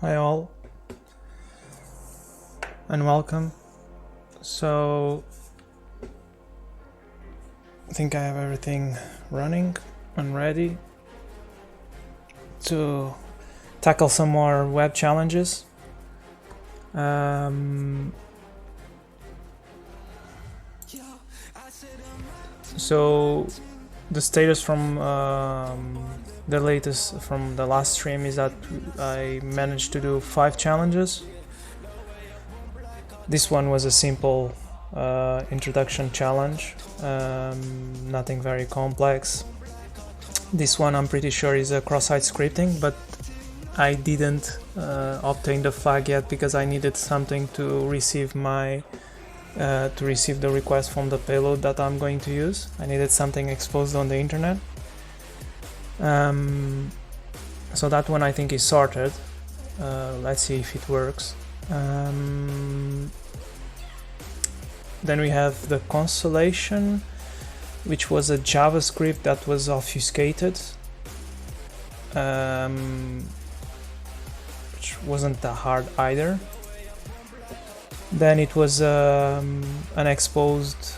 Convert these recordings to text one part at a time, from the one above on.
Hi all, and welcome. So, I think I have everything running and ready to tackle some more web challenges. So the status from the latest from the last stream is that I managed to do 5 challenges. This one was a simple introduction challenge, nothing very complex. This one I'm pretty sure is a cross-site scripting, but I didn't obtain the flag yet because I needed something to receive the request from the payload that I'm going to use. I needed something exposed on the internet. So that one I think is sorted. Let's see if it works. Then we have the consolation, which was a JavaScript that was obfuscated, which wasn't that hard either. Then it was an exposed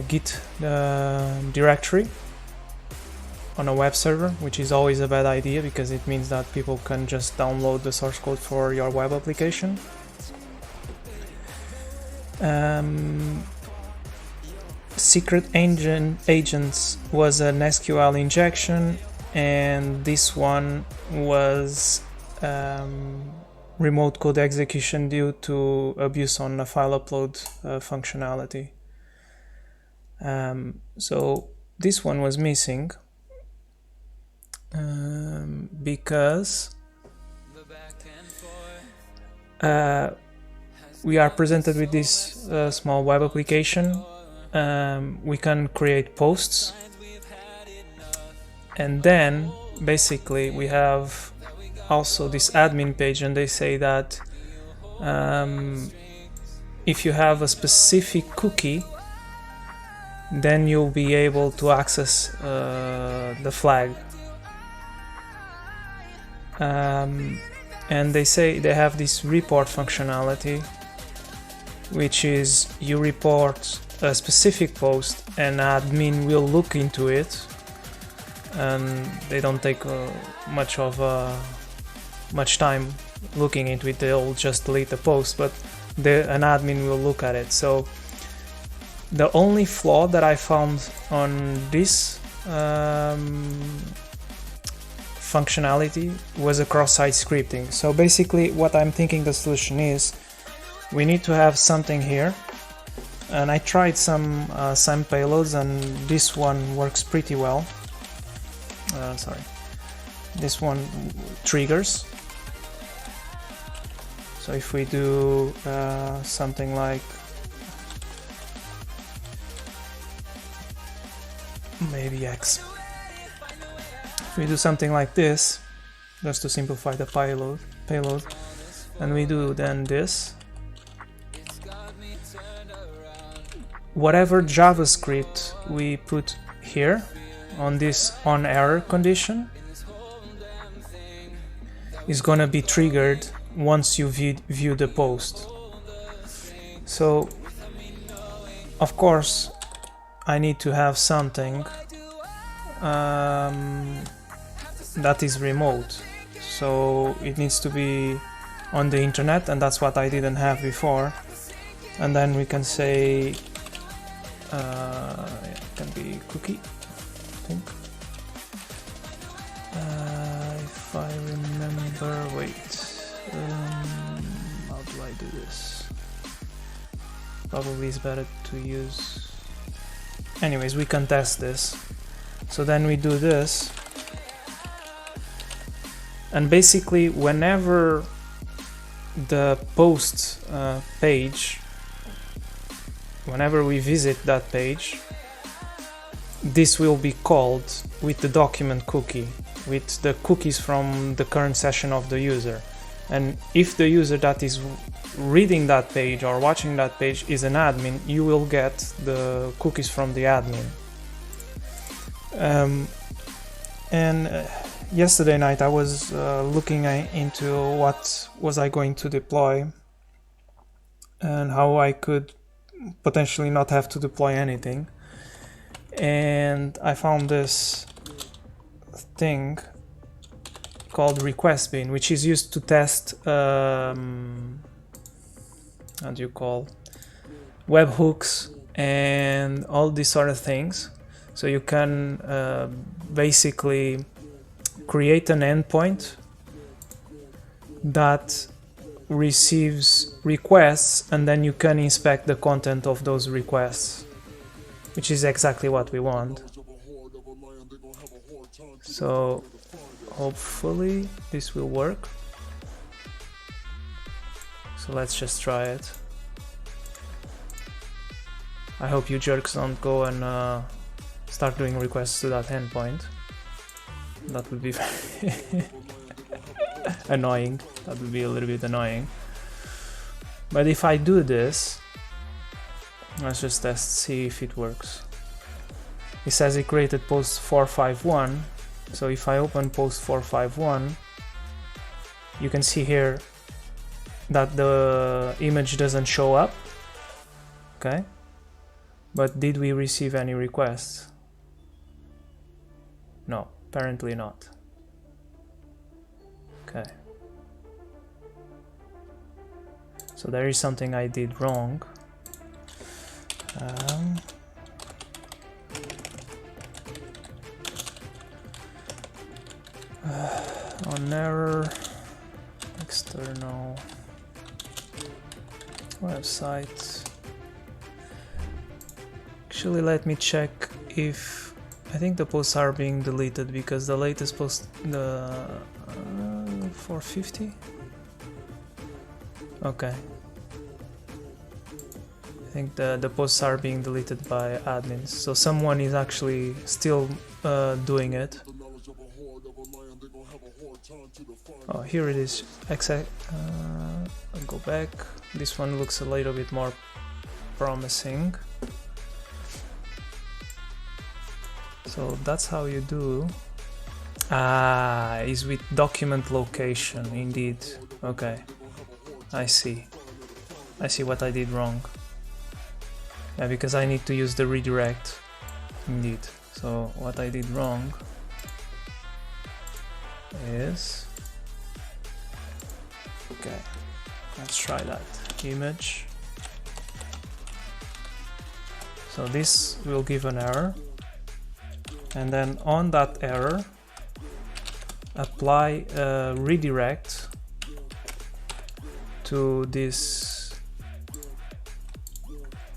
Git directory on a web server, which is always a bad idea because it means that people can just download the source code for your web application. Secret agents was an SQL injection, and this one was remote code execution due to abuse on a file upload functionality. So this one was missing because we are presented with this small web application. We can create posts, and then basically we have also this admin page, and they say that if you have a specific cookie, then you'll be able to access the flag. And they say they have this report functionality, which is you report a specific post and admin will look into it, and they don't take much time looking into it. They'll just delete the post, but an admin will look at it. So the only flaw that I found on this functionality was a cross-site scripting. So basically what I'm thinking the solution is, we need to have something here, and I tried some payloads, and this one works pretty well. This one triggers. So if we do something like maybe X, if we do something like this, just to simplify the payload, and we do then this, whatever JavaScript we put here on this on error condition is gonna be triggered once you view the post. So of course I need to have something that is remote, so it needs to be on the internet, and that's what I didn't have before. And then we can say it can be cookie, I think. If I remember, how do I do this? Probably it's better to use. Anyways, we can test this. So then we do this, and basically whenever the post page, whenever we visit that page, this will be called with the document cookie, with the cookies from the current session of the user. And if the user that is reading that page or watching that page is an admin, you will get the cookies from the admin. And yesterday night I was looking into what was I going to deploy and how I could potentially not have to deploy anything, and I found this thing called request bin, which is used to test how do you call webhooks and all these sort of things. So you can basically create an endpoint that receives requests, and then you can inspect the content of those requests, which is exactly what we want. So hopefully this will work. So let's just try it. I hope you jerks don't go and start doing requests to that endpoint. That would be annoying. That would be a little bit annoying. But if I do this, let's just see if it works. It says it created post 451. So if I open post 451, you can see here that the image doesn't show up. Okay. But did we receive any requests? No, apparently not. Okay. So there is something I did wrong. On error, external website. Actually, let me check if I think the posts are being deleted, because the latest post, the 450. Okay. I think the posts are being deleted by admins, so someone is actually still doing it. Oh, here it is. I'll go back. This one looks a little bit more promising. So that's how you do. Is with document location, indeed. Okay, I see what I did wrong. Yeah, because I need to use the redirect, indeed. So what I did wrong is, okay, let's try that image. So this will give an error, and then on that error apply a redirect to this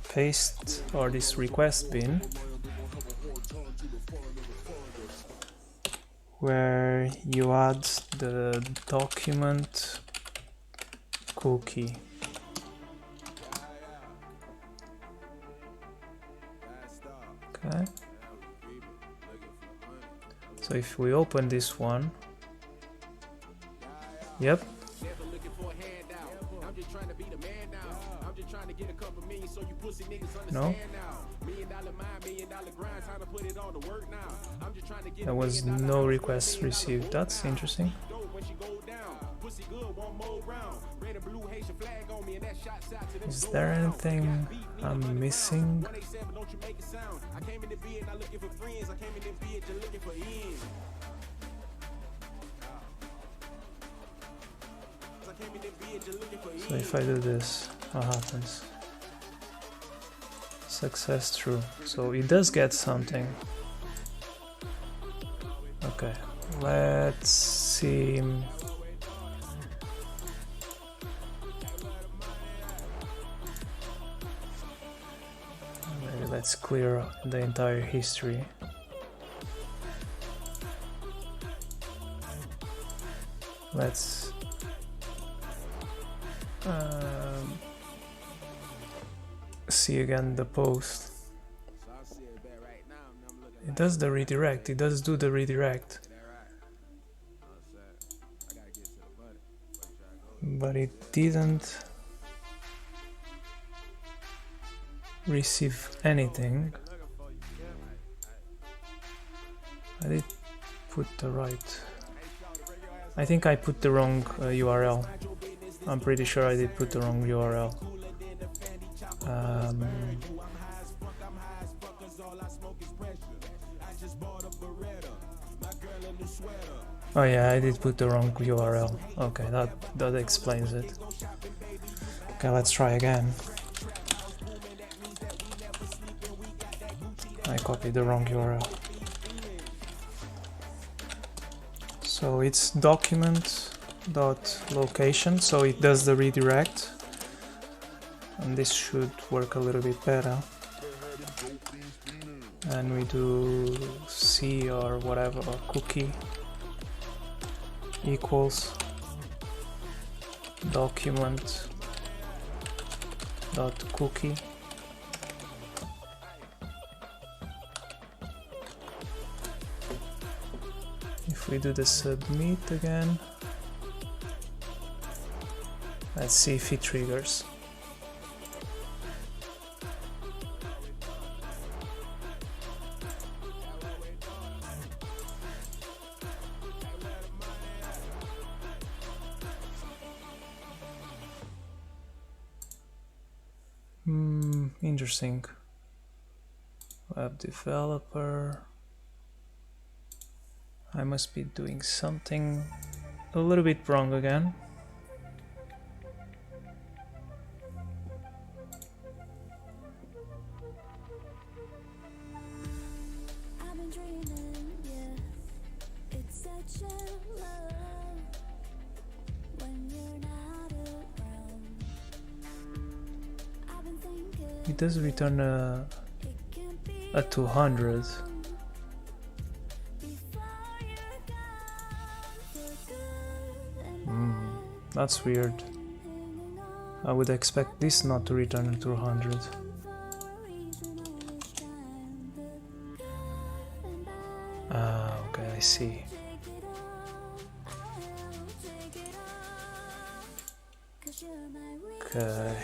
paste or this request bin, where you add the document cookie. Okay. So if we open this one, yep. No. There was no request received. That's interesting. Is there anything I'm missing? So if I do this, what happens? Success true. So it does get something. Okay, let's see. Maybe let's clear the entire history. Let's see again the post. It does the redirect, it does do the redirect, but it didn't receive anything. I did put the right I think I put the wrong URL. I'm pretty sure I did put the wrong URL. Oh yeah, I did put the wrong URL. Okay, that explains it. Okay, let's try again. I copied the wrong URL. So it's document.location, so it does the redirect. And this should work a little bit better. And we do C or whatever, or cookie equals document dot cookie. If we do the submit again, let's see if it triggers. Interesting. Web developer. I must be doing something a little bit wrong again. It does return a 200. That's weird. I would expect this not to return a 200. Okay, I see. Okay.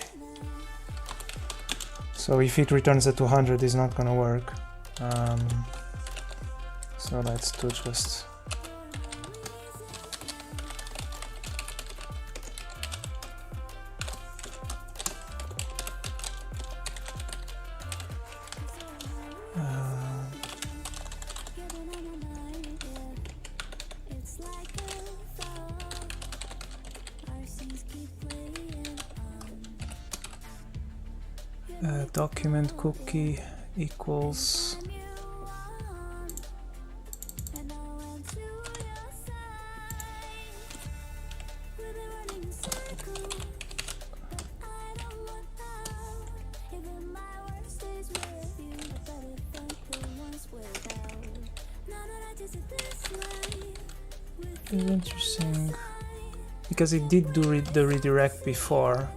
So if it returns a 200, it's not gonna work. So let's do just document cookie equals interesting because it did do the redirect before.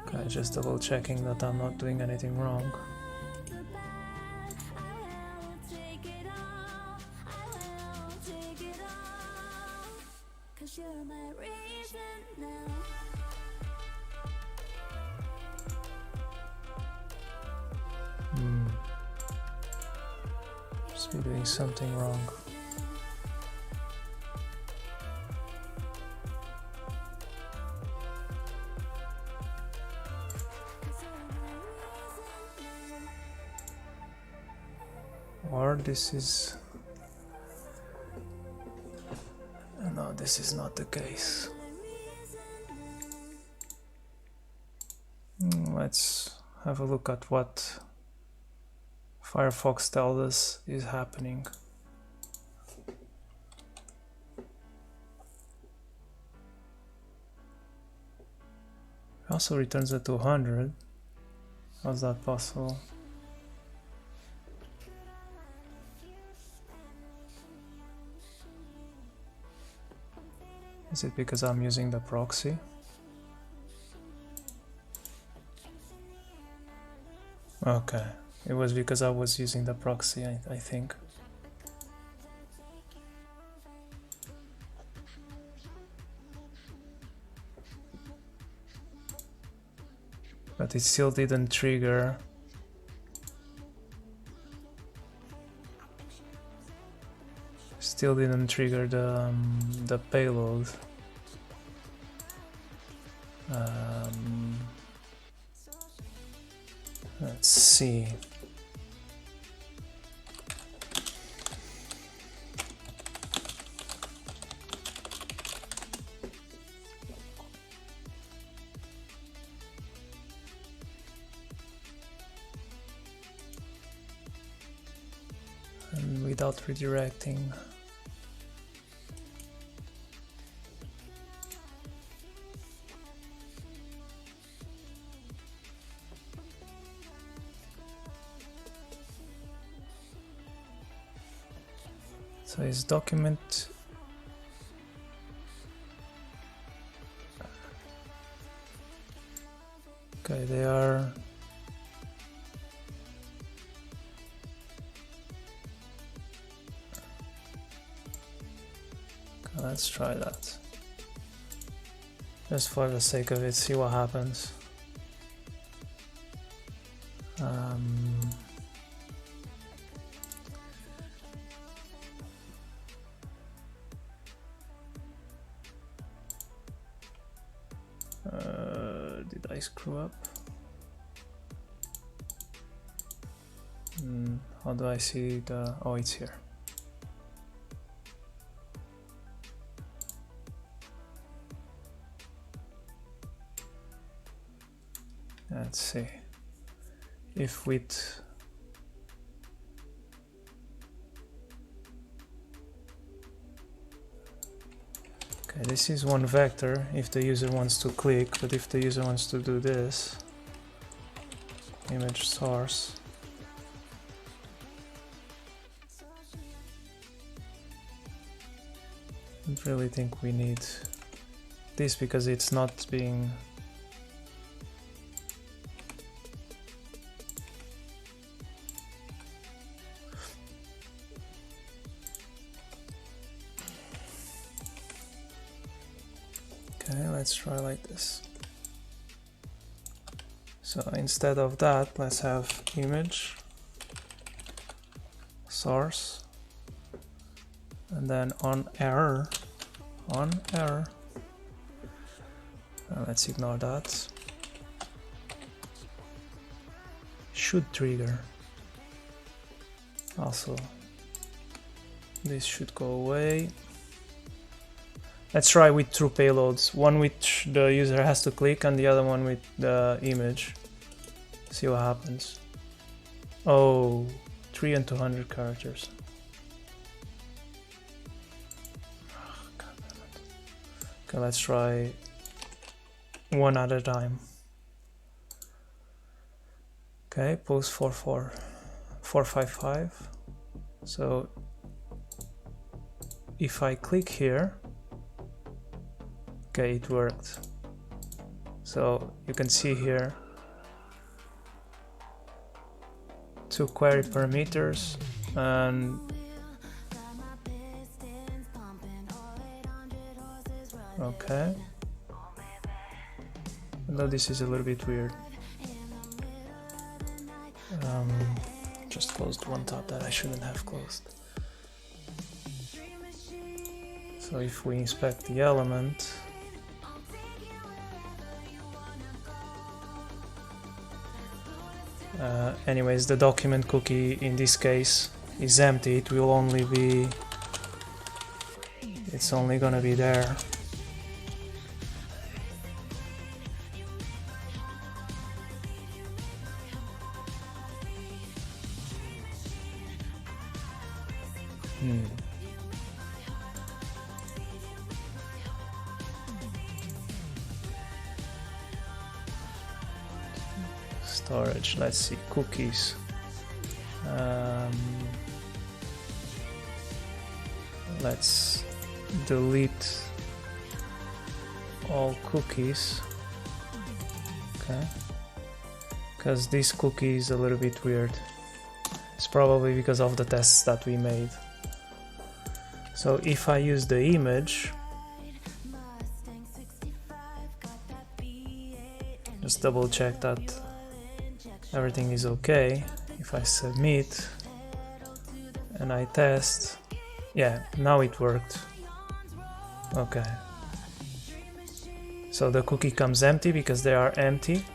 Okay, just double checking that I'm not doing anything wrong. Must be doing something wrong. Or this is... No, this is not the case. Let's have a look at what Firefox tells us is happening. It also returns a 200. How's that possible? Is it because I'm using the proxy? Okay, it was because I was using the proxy, I think. but it still didn't trigger. Still didn't trigger the payload. Let's see. And without redirecting. So is document okay, they are okay, let's try that. Just for the sake of it, see what happens. Did I screw up? How do I see the... oh, it's here. Let's see. If with... okay, this is one vector if the user wants to click, but if the user wants to do this, image source, I don't really think we need this because it's not being... okay, let's try like this. So instead of that, let's have image source, and then on error, let's ignore that, should trigger. Also, this should go away. Let's try with two payloads, one which the user has to click and the other one with the image. See what happens. Oh, 3 and 200 characters. Oh, God damn it. Okay, let's try one at a time. Okay, post 455. So if I click here, okay, it worked. So you can see here 2 query parameters and okay. Although this is a little bit weird. Just closed one tab that I shouldn't have closed. So if we inspect the element, anyways, the document cookie in this case is empty. It will only be, it's only gonna be there. Storage, let's see, cookies. Let's delete all cookies. Okay, because this cookie is a little bit weird. It's probably because of the tests that we made. So if I use the image, just double check that everything is okay. If I submit and I test, yeah, now it worked. Okay, so the cookie comes empty because they are empty,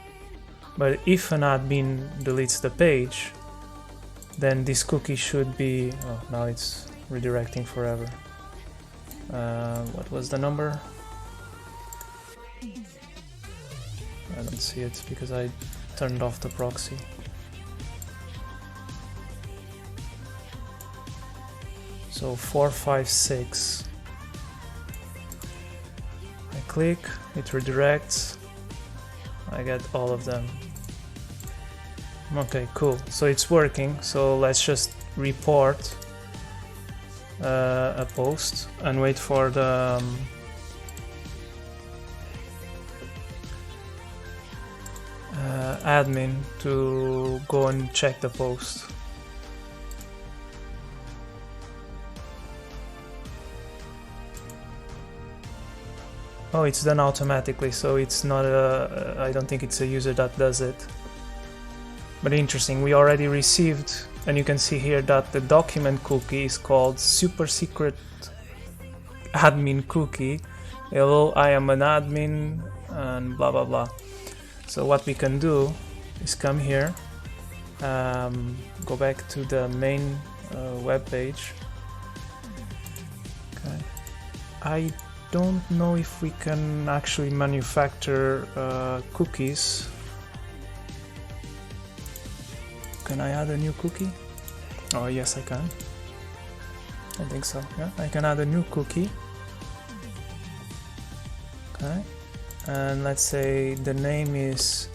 but if an admin deletes the page, then this cookie should be, oh, now it's redirecting forever. What was the number? I don't see it because I turned off the proxy. So 456. I click, it redirects, I get all of them. Okay, cool, so it's working. So let's just report a post and wait for the admin to go and check the post. Oh, it's done automatically, so it's not a, I don't think it's a user that does it. But interesting, we already received, and you can see here that the document cookie is called super secret admin cookie. Hello, I am an admin, and blah blah blah. So what we can do is come here, go back to the main web page. Okay. I don't know if we can actually manufacture cookies. Can I add a new cookie? Oh yes, I can. I think so. Yeah, I can add a new cookie. Okay, and let's say the name is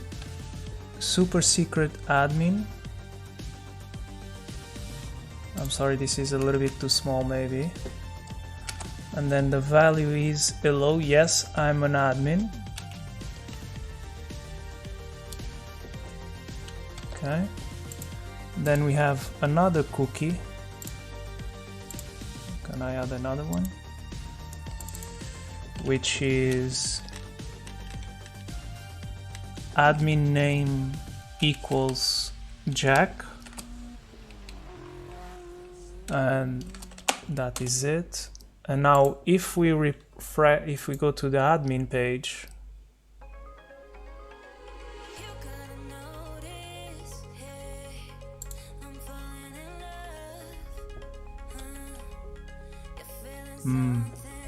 super secret admin. I'm sorry, this is a little bit too small maybe. And then the value is hello, yes, I'm an admin. Okay. Then we have another cookie. Can I add another one? Which is admin name equals Jack. And that is it. And now if we if we go to the admin page,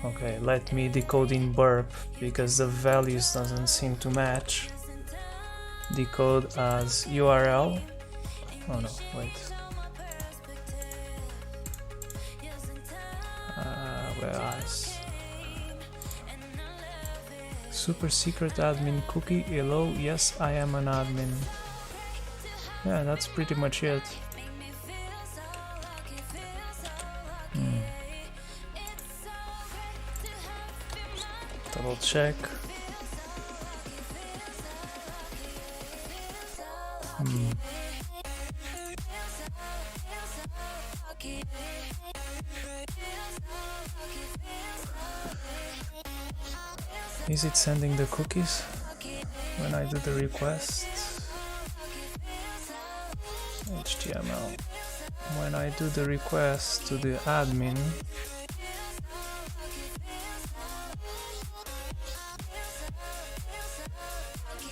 okay, let me decode in burp because the values doesn't seem to match. Decode as URL. Oh no, wait. Whereas super secret admin cookie, hello, yes, I am an admin. Yeah, that's pretty much it. Double check. Is it sending the cookies when I do the request? HTML. When I do the request to the admin,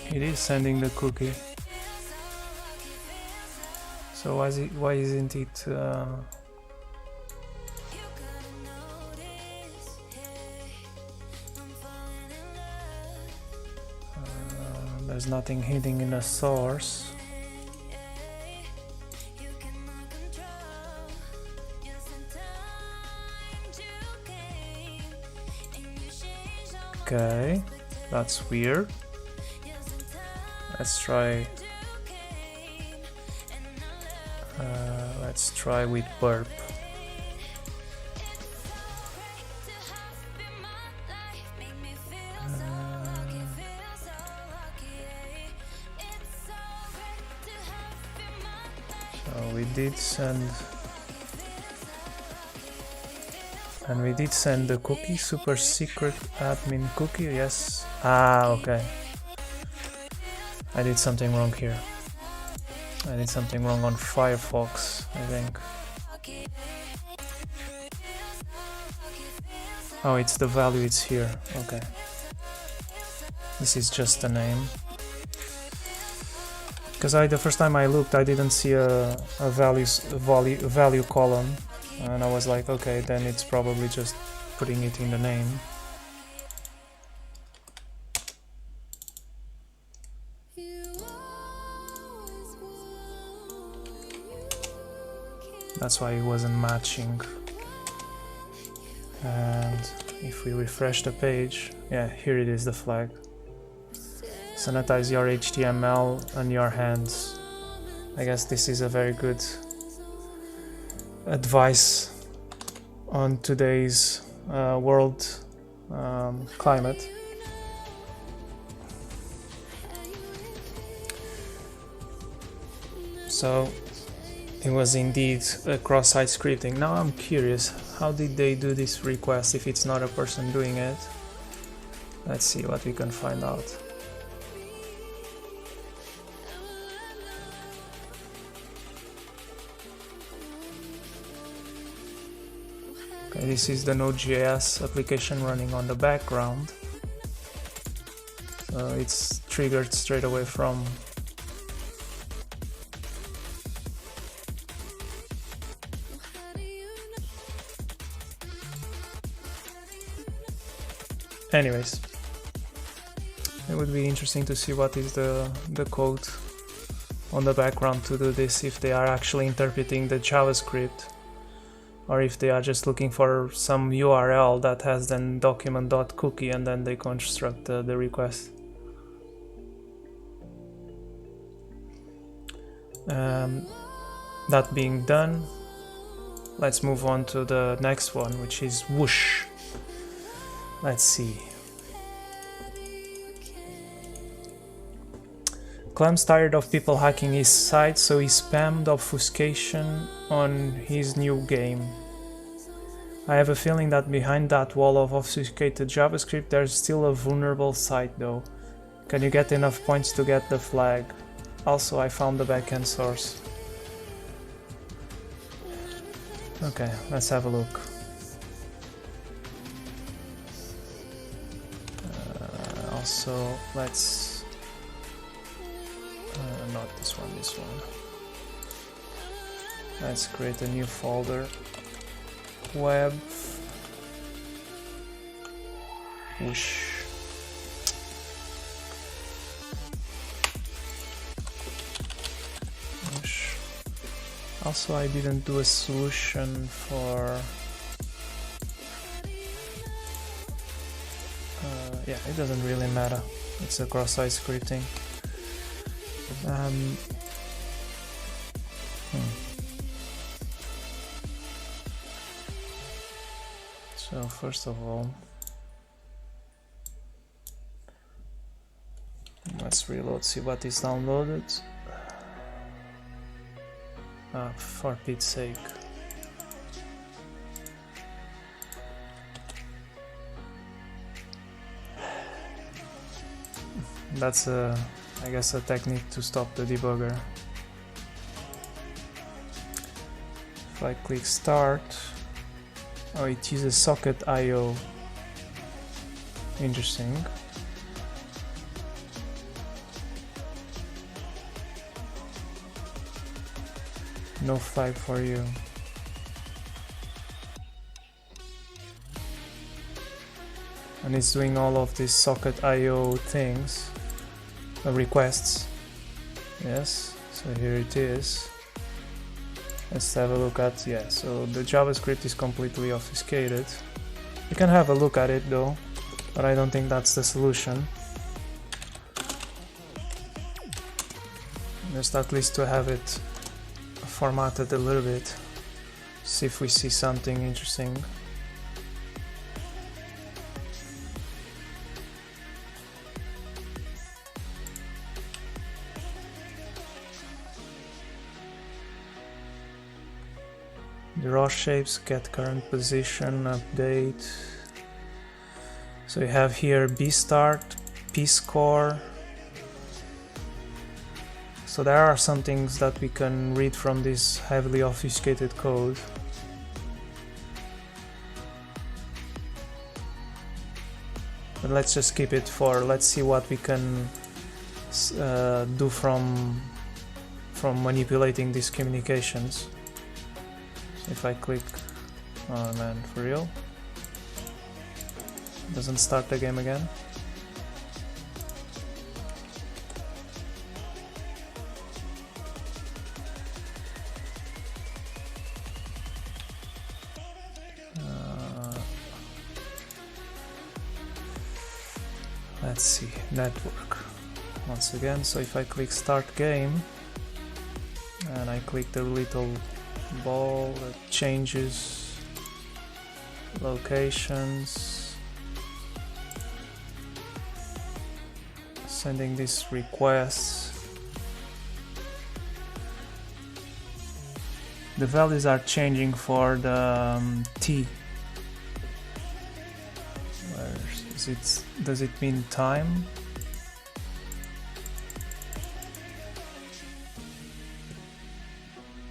it is sending the cookie. So why isn't it there's nothing hidden in the source. Okay, that's weird. Let's try. Let's try with burp. So we did send, and we did send the cookie, super secret admin cookie. Yes. Ah, okay. I did something wrong here. I did something wrong on Firefox, I think. Oh, it's the value, it's here. Okay. This is just a name. Because the first time I looked, I didn't see a value column, and I was like, okay, then it's probably just putting it in the name. That's why it wasn't matching. And if we refresh the page, yeah, here it is, the flag. Sanitize your HTML and your hands. I guess this is a very good advice on today's world climate. So it was indeed a cross-site scripting. Now I'm curious, how did they do this request if it's not a person doing it? Let's see what we can find out. Okay, this is the Node.js application running on the background. So it's triggered straight away from anyways. It would be interesting to see what is the code on the background to do this, if they are actually interpreting the JavaScript or if they are just looking for some URL that has then document.cookie and then they construct the request. That being done, let's move on to the next one, which is whoosh. Let's see. Clem's tired of people hacking his site, so he spammed obfuscation on his new game. I have a feeling that behind that wall of obfuscated JavaScript there's still a vulnerable site though. Can you get enough points to get the flag? Also, I found the backend source. Okay, let's have a look. Also, let's... not this one, this one. Let's create a new folder. Web. Whoosh. Whoosh. Also, I didn't do a solution for... yeah, it doesn't really matter. It's a cross-site scripting. So first of all, let's reload, see what is downloaded. For Pete's sake. That's I guess a technique to stop the debugger. If I click start, oh, it uses socket IO. Interesting. No flag for you. And it's doing all of these socket IO things, requests. Yes, so here it is. Let's have a look at, yeah, so the JavaScript is completely obfuscated. You can have a look at it though, but I don't think that's the solution. Just at least to have it formatted a little bit, see if we see something interesting. The raw shapes, get current position, update. So you have here B start, P score, So there are some things that we can read from this heavily obfuscated code. But let's just keep it for, let's see what we can do from manipulating these communications. So if I click, oh man, for real? Doesn't start the game again. Let's see, network once again. So if I click start game and I click the little ball that changes locations, sending these requests, the values are changing for the T. Does it mean time?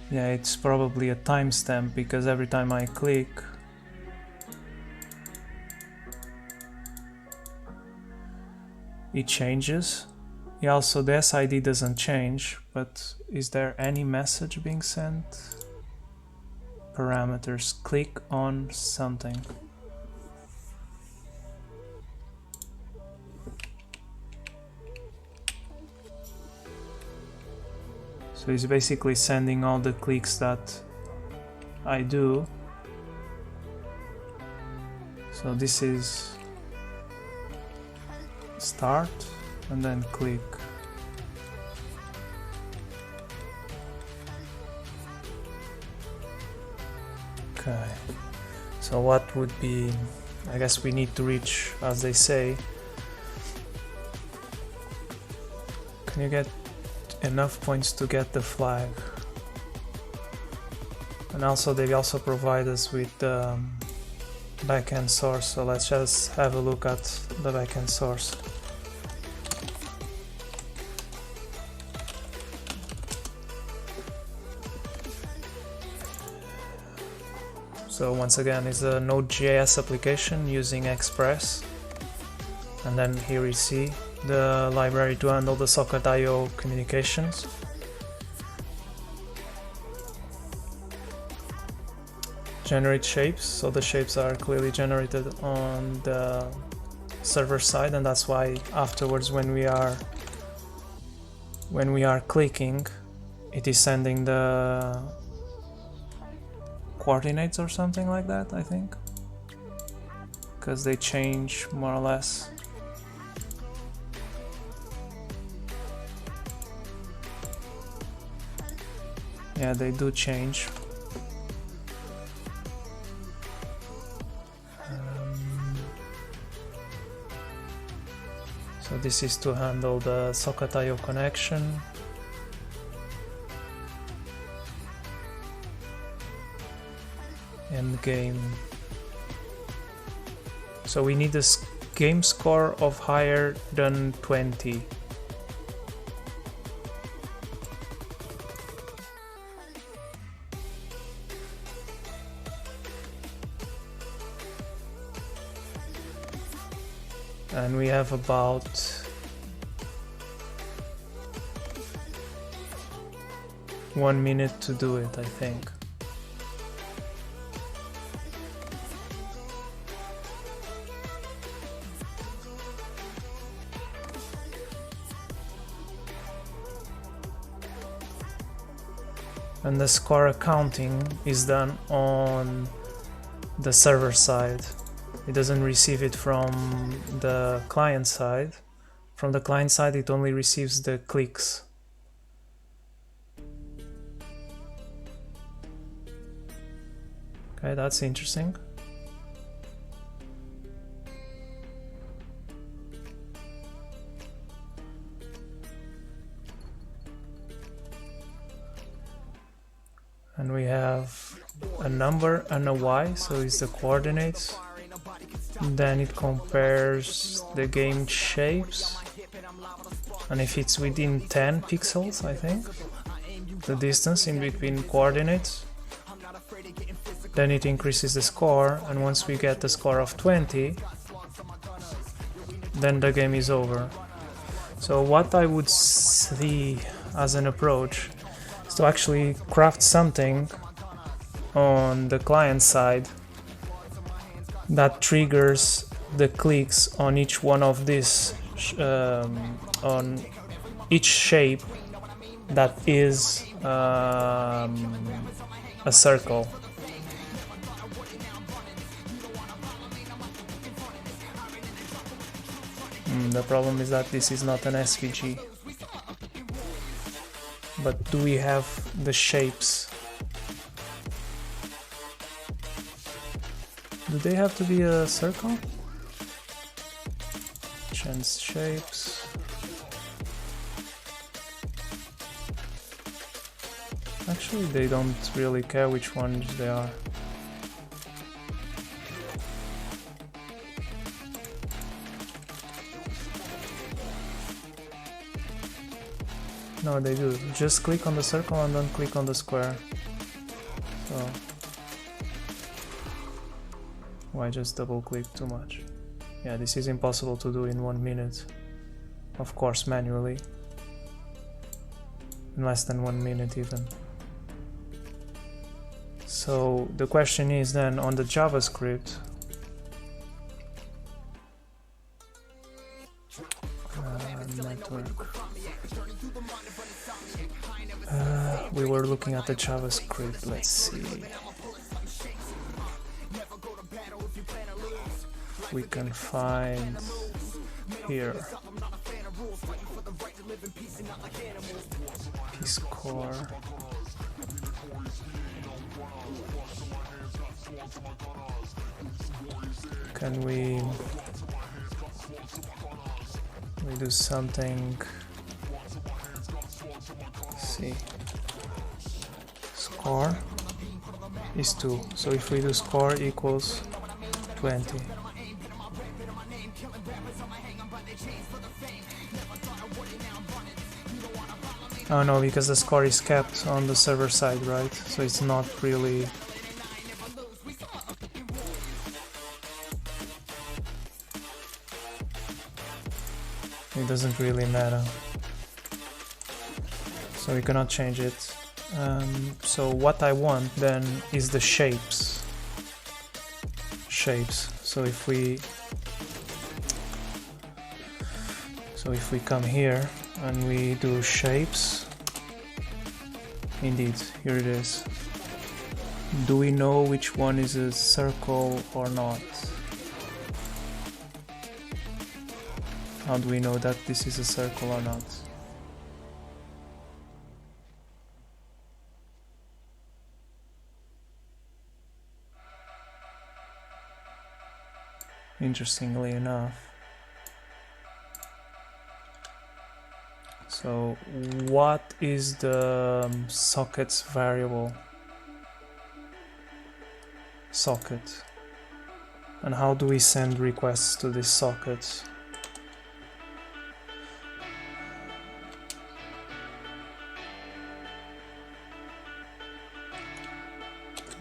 Yeah, it's probably a timestamp because every time I click it changes. Yeah, also the SID doesn't change, but is there any message being sent? Parameters, click on something. So it's basically sending all the clicks that I do. So this is start and then click. Okay. So what would be, I guess we need to reach, as they say. Can you get enough points to get the flag? And also they also provide us with the backend source, so let's just have a look at the backend source. So once again, it's a Node.js application using Express, and then here we see the library to handle the socket.io communications. Generate shapes, so the shapes are clearly generated on the server side, and that's why afterwards when we are clicking, it is sending the coordinates or something like that, I think, because they change more or less. Yeah, they do change. So this is to handle the socket.io connection. And game. So we need a game score of higher than 20. And we have about 1 minute to do it, I think. And the score accounting is done on the server side. It doesn't receive it from the client side. From the client side, it only receives the clicks. Okay, that's interesting. And we have a number and a Y, so it's the coordinates. Then it compares the game shapes. and if it's within 10 pixels, I think, the distance in between coordinates, then it increases the score, and once we get the score of 20, then the game is over. So what I would see as an approach is to actually craft something on the client side that triggers the clicks on each one of these, on each shape that is a circle. The problem is that this is not an SVG. But do we have the shapes? Do they have to be a circle? Chance shapes. Actually, they don't really care which ones they are. No, they do. Just click on the circle and then click on the square. So why just double click too much? Yeah, this is impossible to do in 1 minute. Of course, manually. In less than 1 minute even. So the question is then on the JavaScript. Network. We were looking at the JavaScript, let's see. We can find here P-score. Can we do something? Let's see. Score is 2, so if we do score equals 20. Oh no, because the score is kept on the server side, right? So it's not really... It doesn't really matter. So we cannot change it. So what I want then is the shapes. So if we come here and we do shapes, indeed, here it is. Do we know which one is a circle or not? How do we know that this is a circle or not? Interestingly enough. So what is the socket's variable? Socket. And how do we send requests to this socket?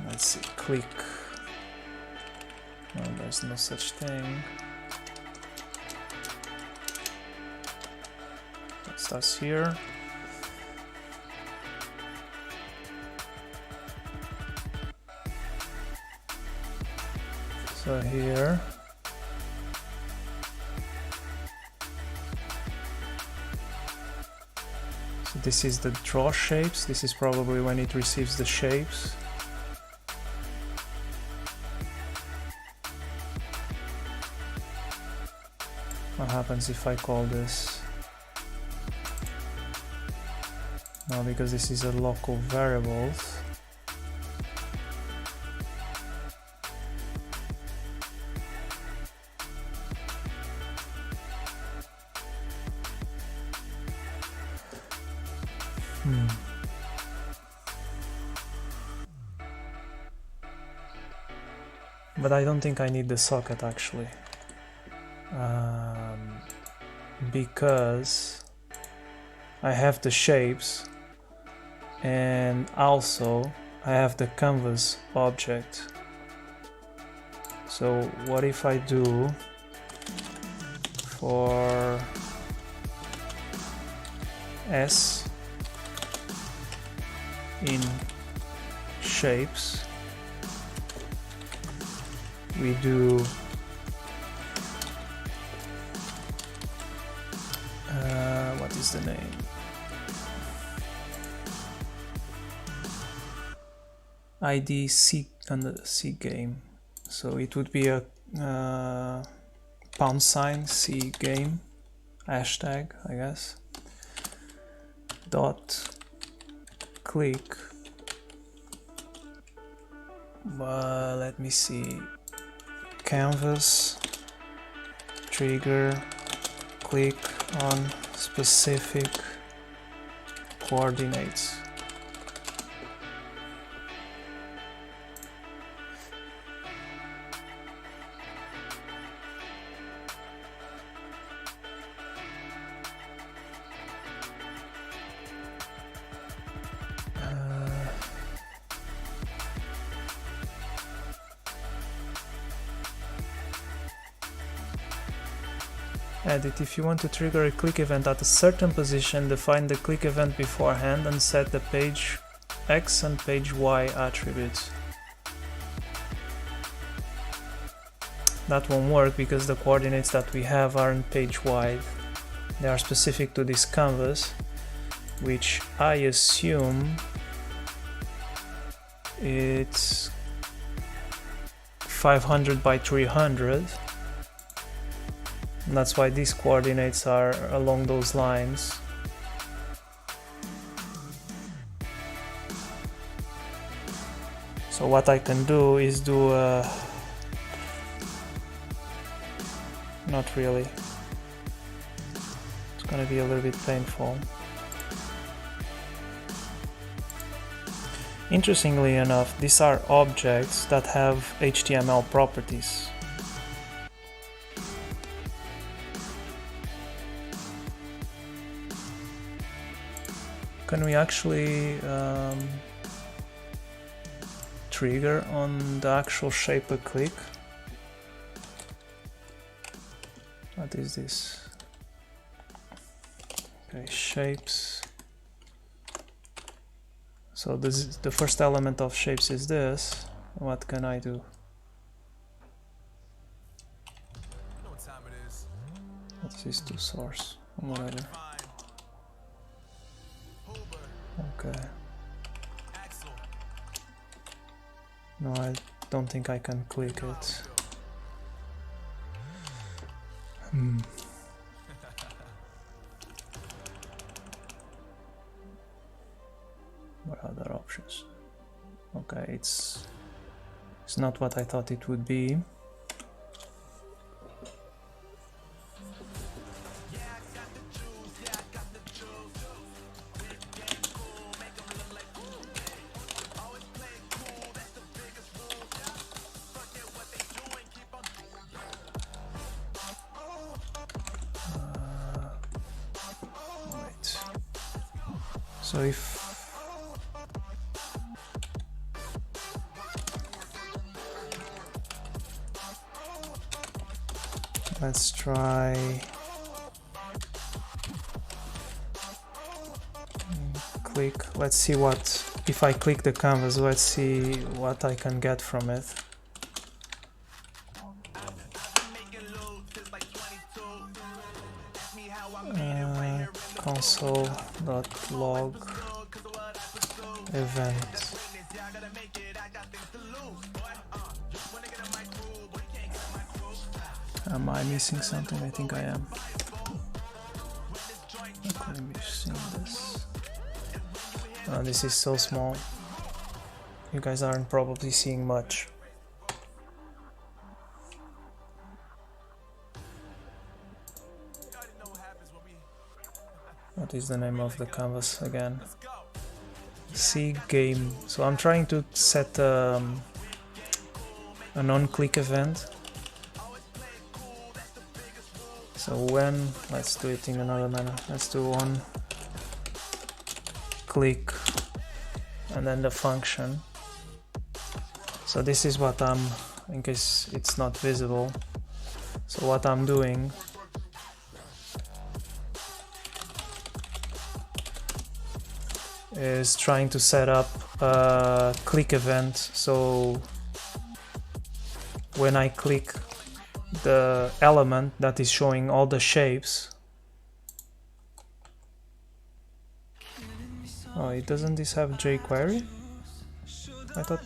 Let's see, click. No, there's no such thing. It starts here. So here. So this is the draw shapes. This is probably when it receives the shapes. What happens if I call this? No, because this is a local variable. But I don't think I need the socket actually. Because I have the shapes, and also I have the canvas object. So what if I do for S in shapes, we do what is the name? ID C and C game. So it would be a # C game hashtag, I guess. Dot click. Let me see. Canvas trigger click on specific coordinates. Edit. If you want to trigger a click event at a certain position, define the click event beforehand and set the page X and page Y attributes. That won't work because the coordinates that we have aren't page wide. They are specific to this canvas, which I assume it's 500 by 300. And that's why these coordinates are along those lines. So what I can do is do not really. It's gonna be a little bit painful. Interestingly enough, these are objects that have HTML properties. Can we actually trigger on the actual shape a click? What is this? Okay, shapes. So this is the first element of shapes is this. What can I do? What's this to source? Whatever. Okay. No, I don't think I can click it. What are other options? Okay, it's not what I thought it would be. So if let's try click, let's see what, if I click the canvas, let's see what I can get from it. Console.log event. Am I missing something? I think I am. Let me see this. Oh, this is so small. You guys aren't probably seeing much. What is the name of the canvas again? C game. So I'm trying to set a non-click event. So when, let's do it in another manner. Let's do on click and then the function. So this is what I'm, in case it's not visible, so what I'm doing is trying to set up a click event, so when I click the element that is showing all the shapes. Oh, it doesn't this have jQuery? I thought,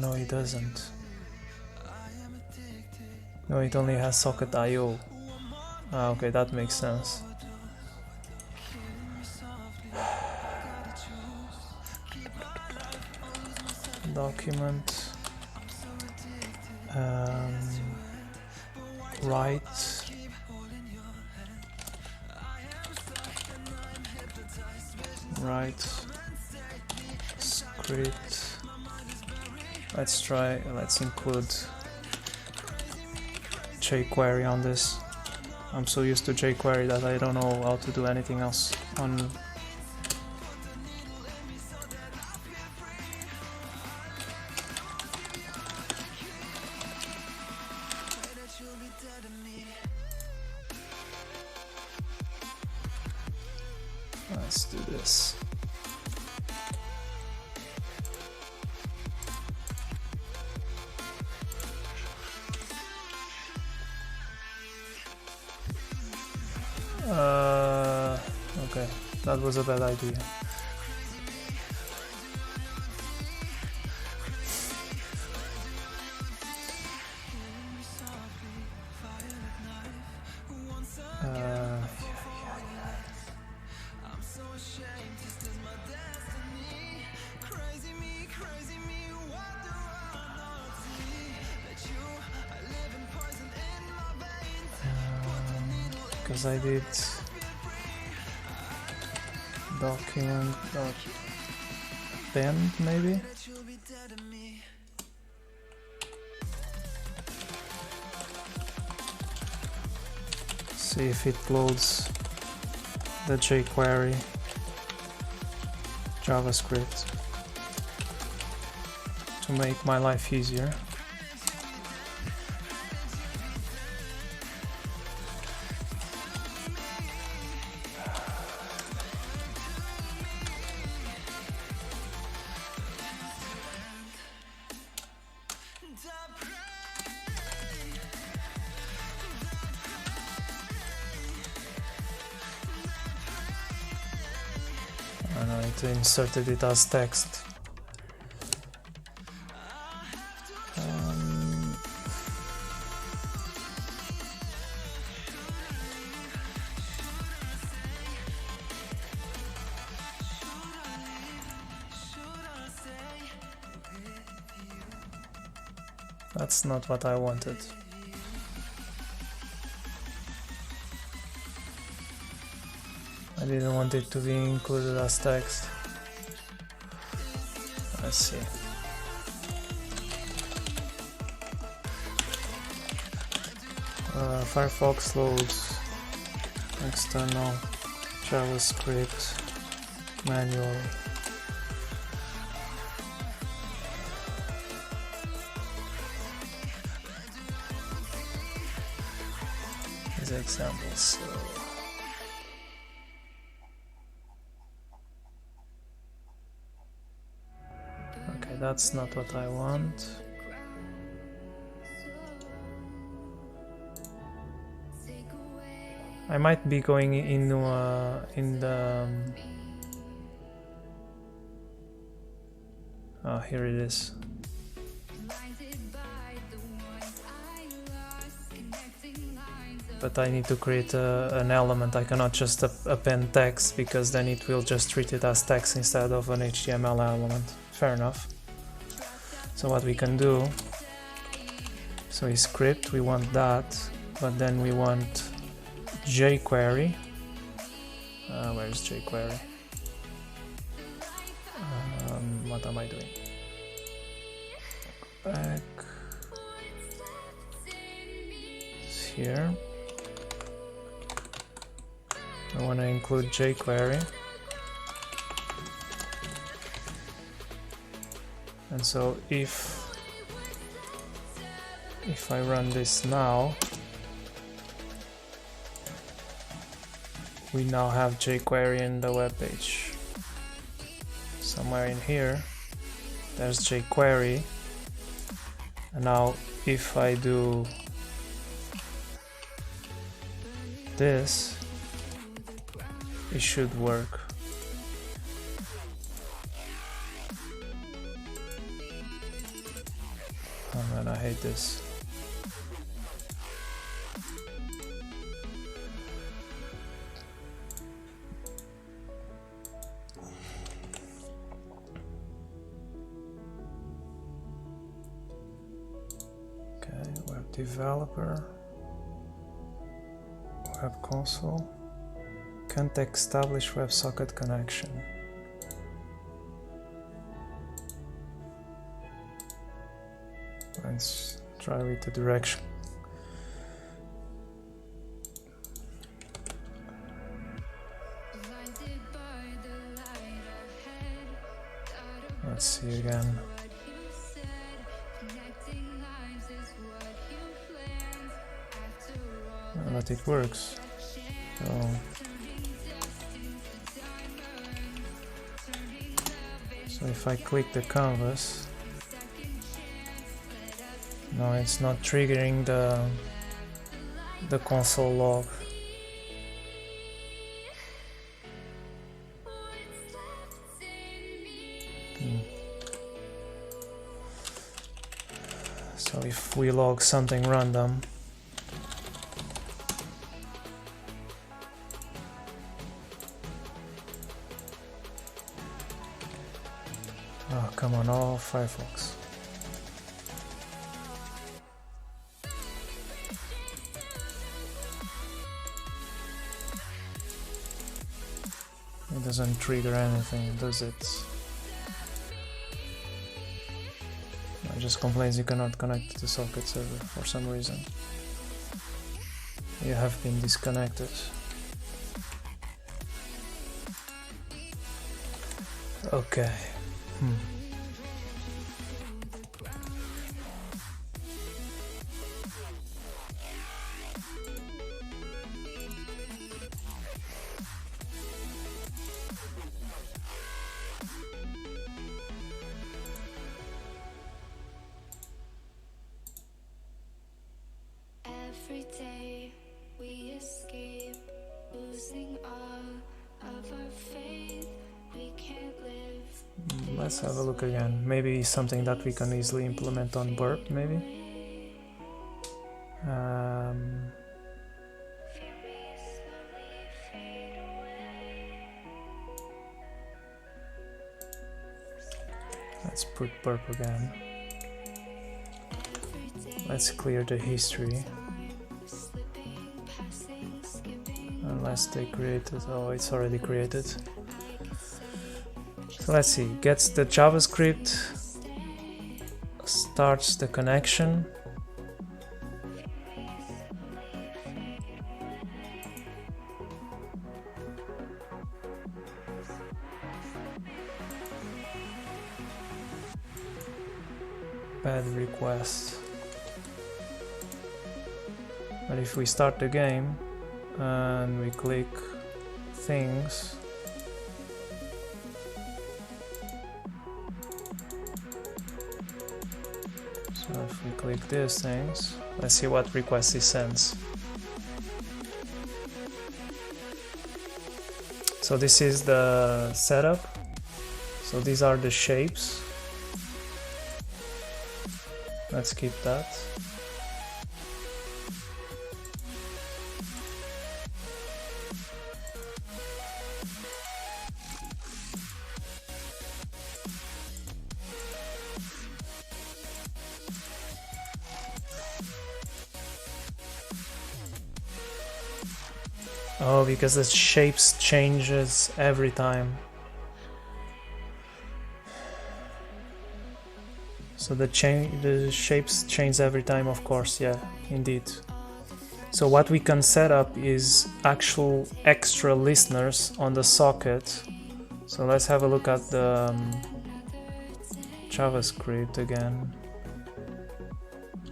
no, it doesn't. No, it only has socket.io. Okay, that makes sense. Document, write, script. Let's include jQuery on this. I'm so used to jQuery that I don't know how to do anything else on. Let's do this. Okay, that was a bad idea. Because I did document append maybe. See if it loads the jQuery JavaScript to make my life easier. And I inserted it as text. That's not what I wanted. I didn't want it to be included as text. Let's see. Firefox loads external JavaScript manually. These examples. So okay, that's not what I want. I might be going into in the oh, here it is. But I need to create an element. I cannot just append text, because then it will just treat it as text instead of an HTML element. Fair enough. So what we can do, so is script, we want that, but then we want jQuery. Where's jQuery? What am I doing? Back. It's here. I want to include jQuery. And so if I run this now, we now have jQuery in the web page. Somewhere in here, there's jQuery. And now if I do this, it should work. Oh man, I hate this. Okay, web developer, web console, can't establish WebSocket connection. Let's try with the direction. Let's see again. But it works. So if I click the canvas, no, it's not triggering the console log. So if we log something random, oh come on, oh Firefox. It doesn't trigger anything, does it? It just complains you cannot connect to the socket server for some reason. You have been disconnected. Okay. Every day we escape, losing all of our faith. We can't live. Let's have a look again. Maybe something that we can easily implement on burp, maybe. Let's put burp again. Let's clear the history. Unless they created, oh, it's already created. So let's see, gets the JavaScript, starts the connection. Bad request. But if we start the game and we click things, so if we click these things, let's see what request he sends. So this is the setup. So these are the shapes. Let's keep that. Oh, because the shapes changes every time. So the shapes change every time, of course, yeah, indeed. So what we can set up is actual extra listeners on the socket. So let's have a look at the JavaScript again,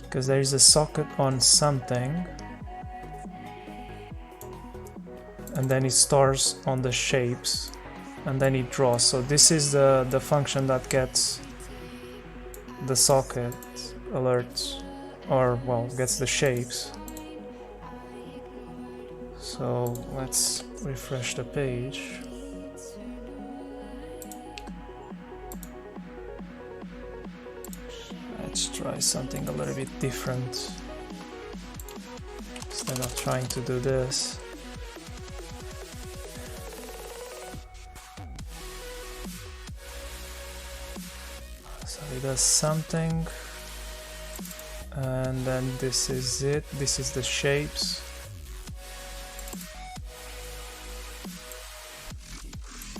because there is a socket on something and then it stores on the shapes and then it draws. So this is the function that gets the socket alerts, or well, gets the shapes. So let's refresh the page. Let's try something a little bit different instead of trying to do this. So it does something, and then this is it. This is the shapes.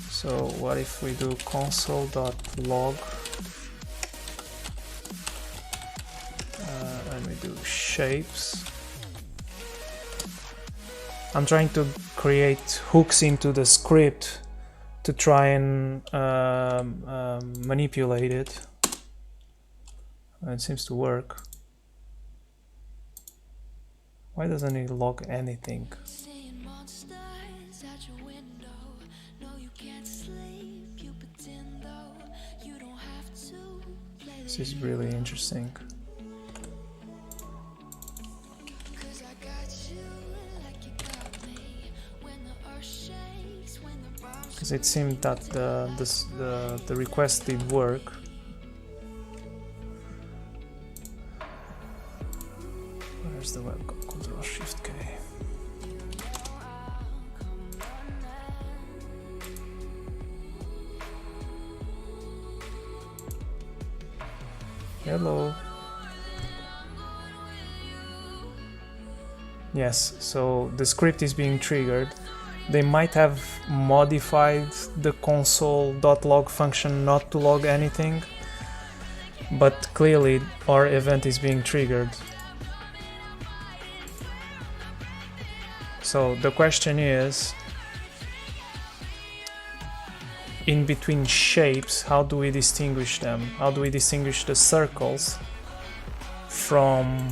So what if we do console.log and we do shapes. I'm trying to create hooks into the script to try and manipulate it. It seems to work. Why doesn't it log anything? This is really interesting. Because it seemed that the request did work. Where's the web? Ctrl-Shift-K. Hello. Yes, so the script is being triggered. They might have modified the console.log function not to log anything, but clearly our event is being triggered. So the question is, in between shapes, how do we distinguish them? How do we distinguish the circles from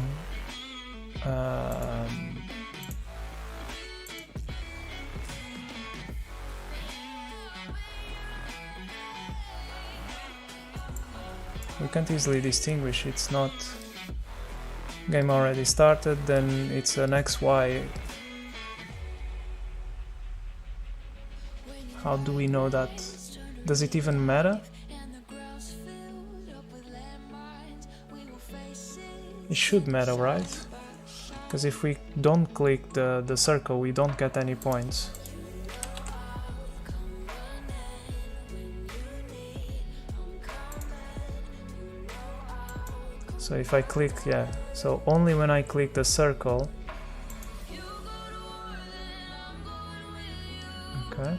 we can't easily distinguish. It's not game already started, then it's an XY. How do we know that? Does it even matter? It should matter, right? Because if we don't click the circle, we don't get any points. So if I click, yeah, so only when I click the circle. Okay.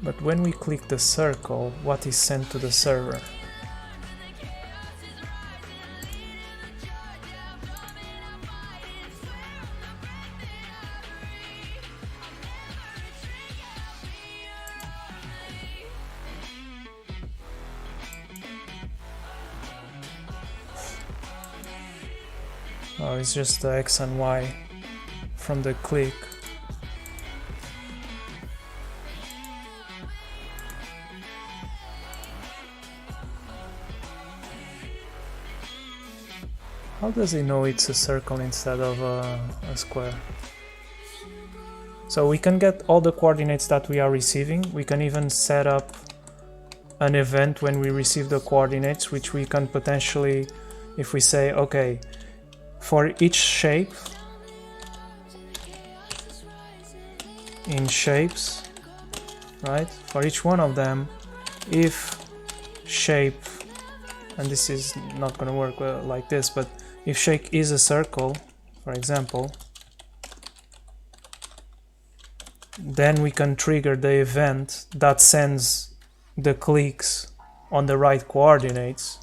But when we click the circle, what is sent to the server? Oh, it's just the X and Y from the click. How does it know it's a circle instead of a square? So we can get all the coordinates that we are receiving. We can even set up an event when we receive the coordinates, which we can potentially, if we say, okay, for each shape, in shapes, right? For each one of them, if shape, and this is not going to work like this, but if shape is a circle, for example, then we can trigger the event that sends the clicks on the right coordinates.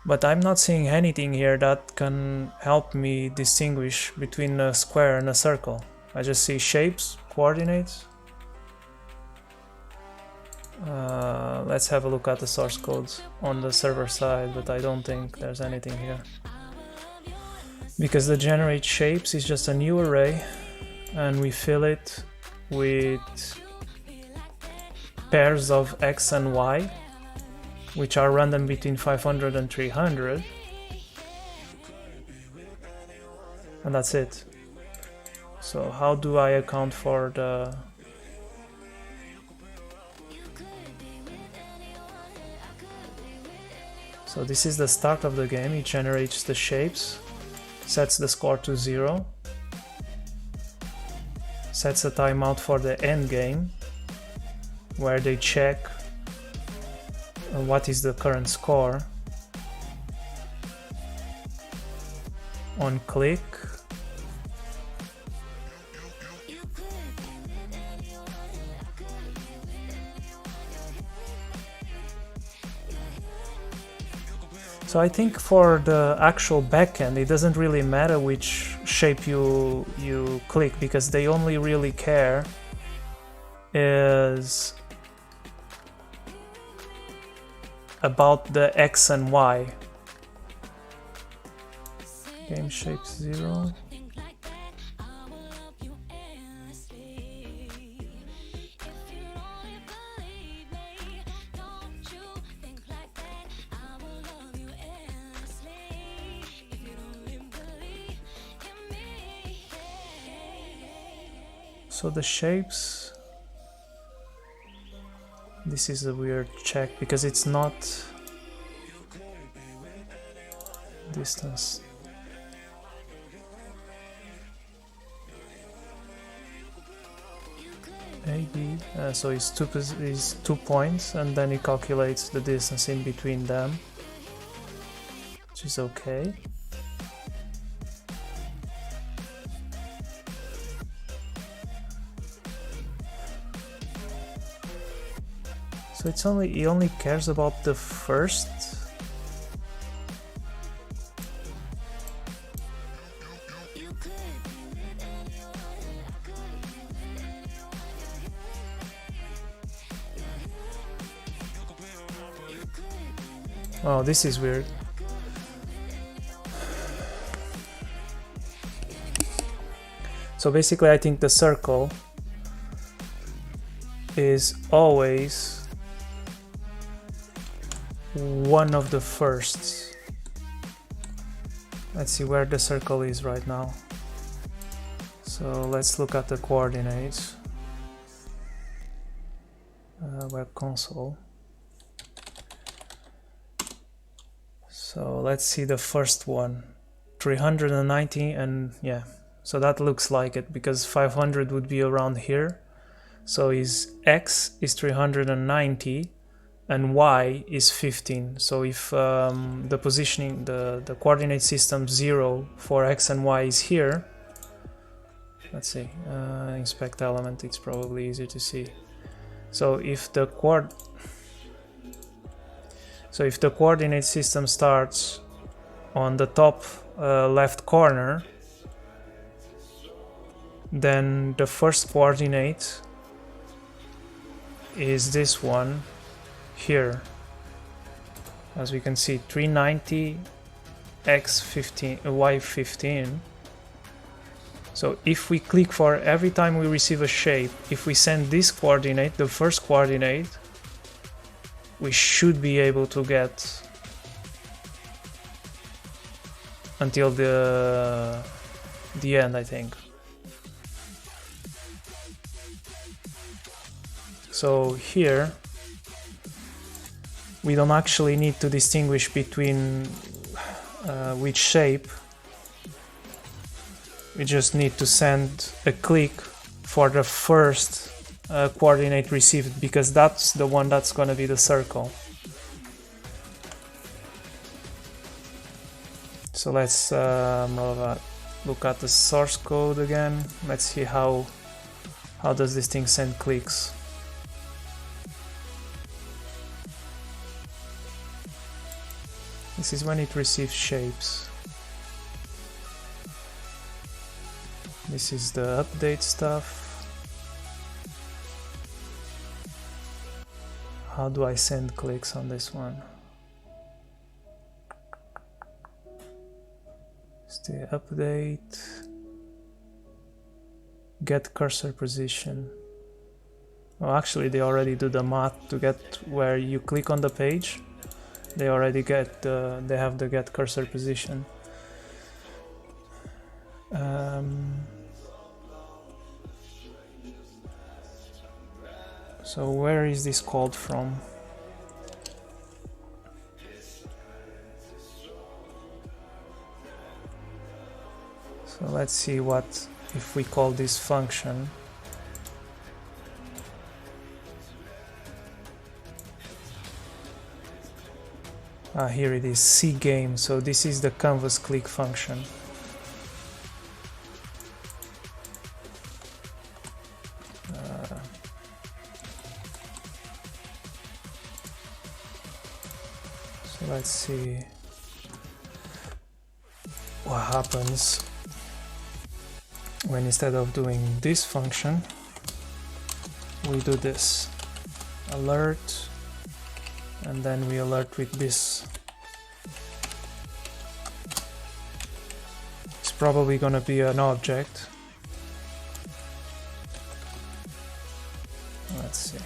But I'm not seeing anything here that can help me distinguish between a square and a circle. I just see shapes, coordinates. Let's have a look at the source code on the server side, but I don't think there's anything here. Because the generate shapes is just a new array, and we fill it with pairs of x and y, which are random between 500 and 300. And that's it. So how do I account for the... So this is the start of the game. It generates the shapes, sets the score to 0, sets a timeout for the end game, where they check what is the current score. On click, so I think for the actual backend it doesn't really matter which shape you click, because they only really care is about the x and y. Game shape 0. So the shapes, this is a weird check because it's not distance. AB, so it's 2 points, and then it calculates the distance in between them, which is okay. So he only cares about the first. Oh, this is weird. So basically I think the circle is always one of the firsts. Let's see where the circle is right now. So let's look at the coordinates. Web console. So let's see the first one, 390, and yeah, so that looks like it, because 500 would be around here. So his x is 390 and y is 15. So if the positioning, the coordinate system 0 for x and y is here, let's see, inspect element, it's probably easier to see. So if the coordinate system starts on the top left corner, then the first coordinate is this one here. As we can see, 390 x 15 y 15. So if we click for every time we receive a shape, if we send this coordinate, the first coordinate, we should be able to get until the end, I think. So here we don't actually need to distinguish between which shape. We just need to send a click for the first coordinate received, because that's the one that's going to be the circle. So let's look at the source code again. Let's see how does this thing send clicks. This is when it receives shapes. This is the update stuff. How do I send clicks on this one? Stay update. Get cursor position. Oh, actually they already do the math to get where you click on the page. They already get they have the get cursor position. So where is this called from? So let's see what if we call this function. Here it is, cgame. So this is the canvas click function. So let's see what happens when instead of doing this function, we do this alert, and then we alert with this. It's probably gonna be an object. Let's see.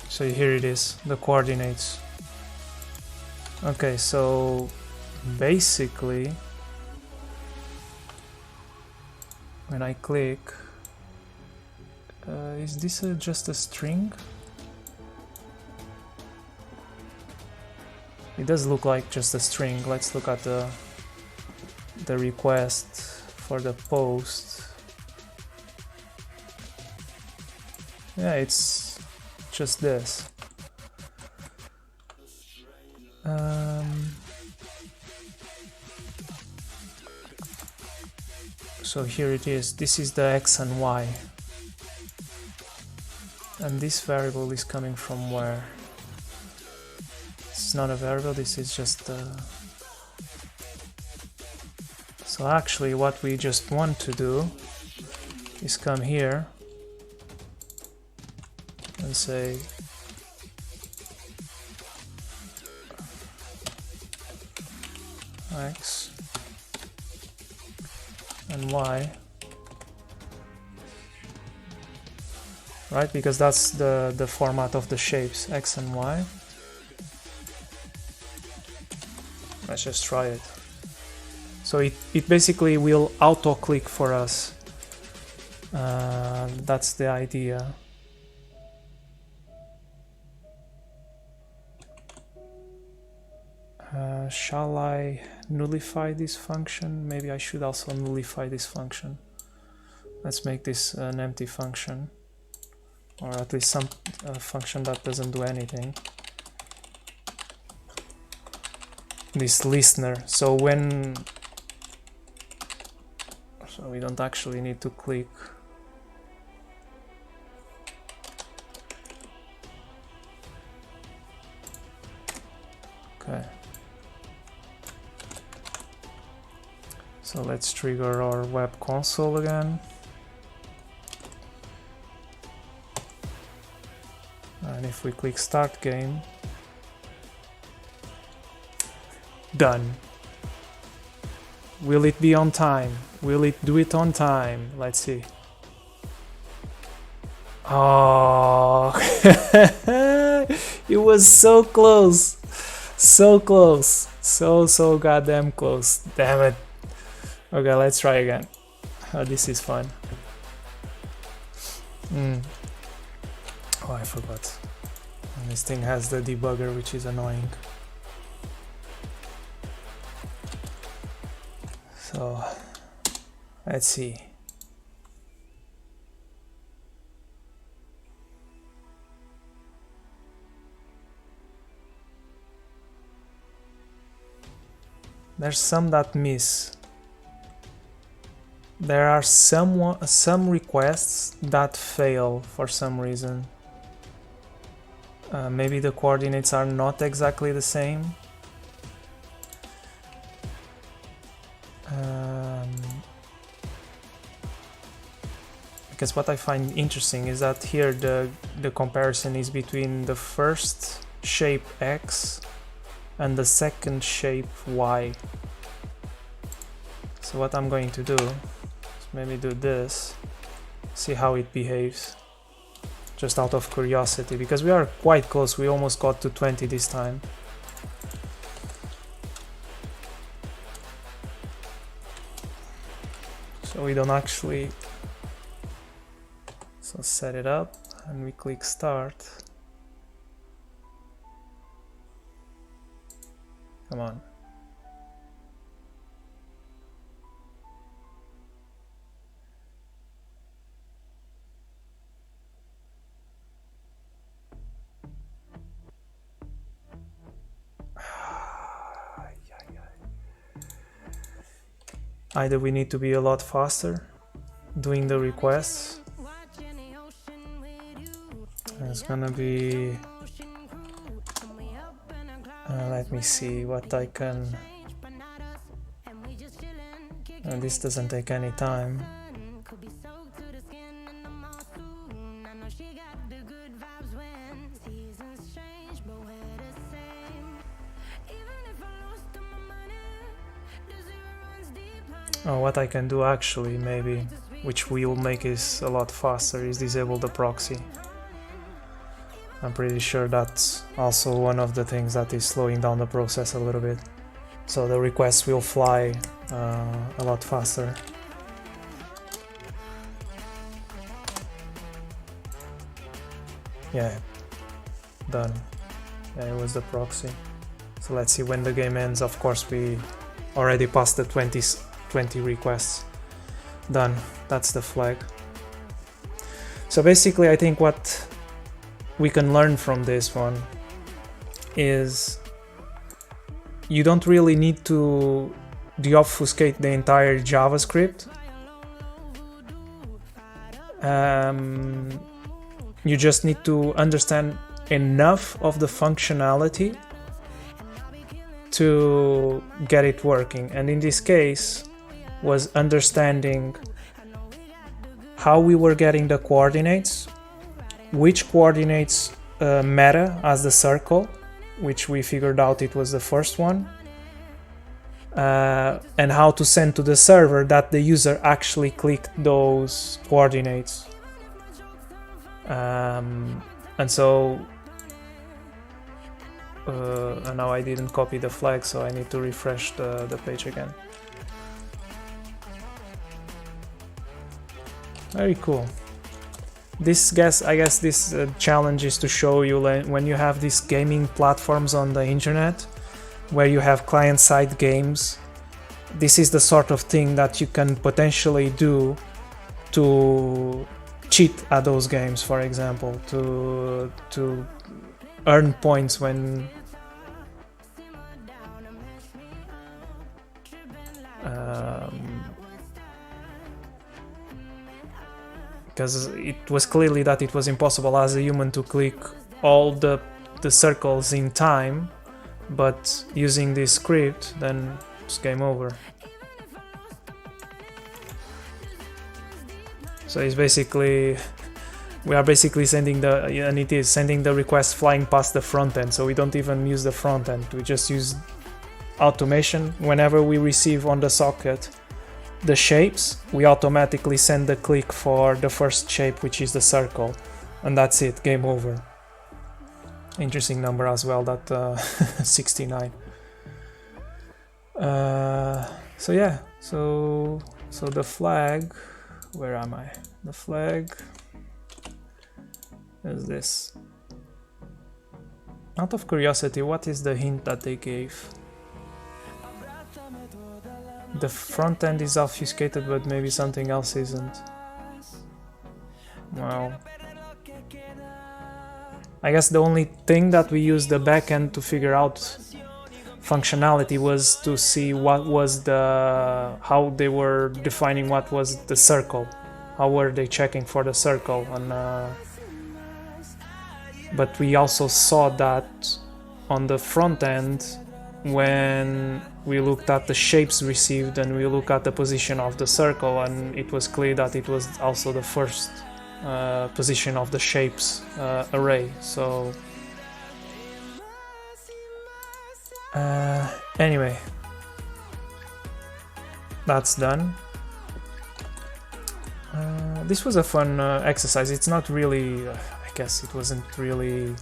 So here it is, the coordinates. Okay, so basically when I click, is this just a string? It does look like just a string. Let's look at the request for the post. Yeah, it's just this. So here it is. This is the x and y. And this variable is coming from where? It's not a variable, this is just So actually what we just want to do is come here and say x and y, right? Because that's the format of the shapes, x and y. Let's just try it. So it basically will auto click for us. That's the idea. Shall I nullify this function? Maybe I should also nullify this function. Let's make this an empty function, or at least some function that doesn't do anything. This listener. So we don't actually need to click. Okay. So let's trigger our web console again. And if we click start game, done. Will it be on time? Will it do it on time? Let's see. Oh, it was so close. So close. So goddamn close. Damn it. Okay, let's try again. Oh, this is fun. Oh, I forgot. And this thing has the debugger, which is annoying. So, let's see. There's some that miss. There are some requests that fail for some reason. Maybe the coordinates are not exactly the same. because what I find interesting is that here the comparison is between the first shape X and the second shape Y. So what I'm going to do is maybe do this, see how it behaves, just out of curiosity, because we are quite close. We almost got to 20 this time. So we don't actually, so set it up and we click start. Come on. Either we need to be a lot faster doing the requests. It's gonna be let me see what I can. This doesn't take any time. Oh, what I can do actually, maybe, which will make it a lot faster, is disable the proxy. I'm pretty sure that's also one of the things that is slowing down the process a little bit. So the requests will fly a lot faster. Yeah, done. Yeah, it was the proxy. So let's see when the game ends. Of course, we already passed the 20 requests. Done. That's the flag. So basically, I think what we can learn from this one is you don't really need to deobfuscate the entire JavaScript. You just need to understand enough of the functionality to get it working, and in this case was understanding how we were getting the coordinates, which coordinates matter as the circle, which we figured out it was the first one, and how to send to the server that the user actually clicked those coordinates. And so and now I didn't copy the flag, so I need to refresh the page again. Very cool. I guess this challenge is to show you when you have these gaming platforms on the internet where you have client-side games, this is the sort of thing that you can potentially do to cheat at those games, for example, to earn points when because it was clearly that it was impossible as a human to click all the circles in time, but using this script, then it's game over. So it's basically, we are basically sending the request flying past the front end, so we don't even use the front end, we just use automation. Whenever we receive on the socket the shapes, we automatically send the click for the first shape, which is the circle, and that's it, game over. Interesting number as well, that 69. So yeah, so the flag, where am I? The flag is this. Out of curiosity, what is the hint that they gave? The front end is obfuscated, but maybe something else isn't. Wow. I guess the only thing that we used the back end to figure out functionality was to see what was how they were defining what was the circle, how were they checking for the circle, and but we also saw that on the front end when we looked at the shapes received and we look at the position of the circle, and it was clear that it was also the first position of the shapes array. So anyway, that's done. This was a fun exercise. It's not really, I guess it wasn't really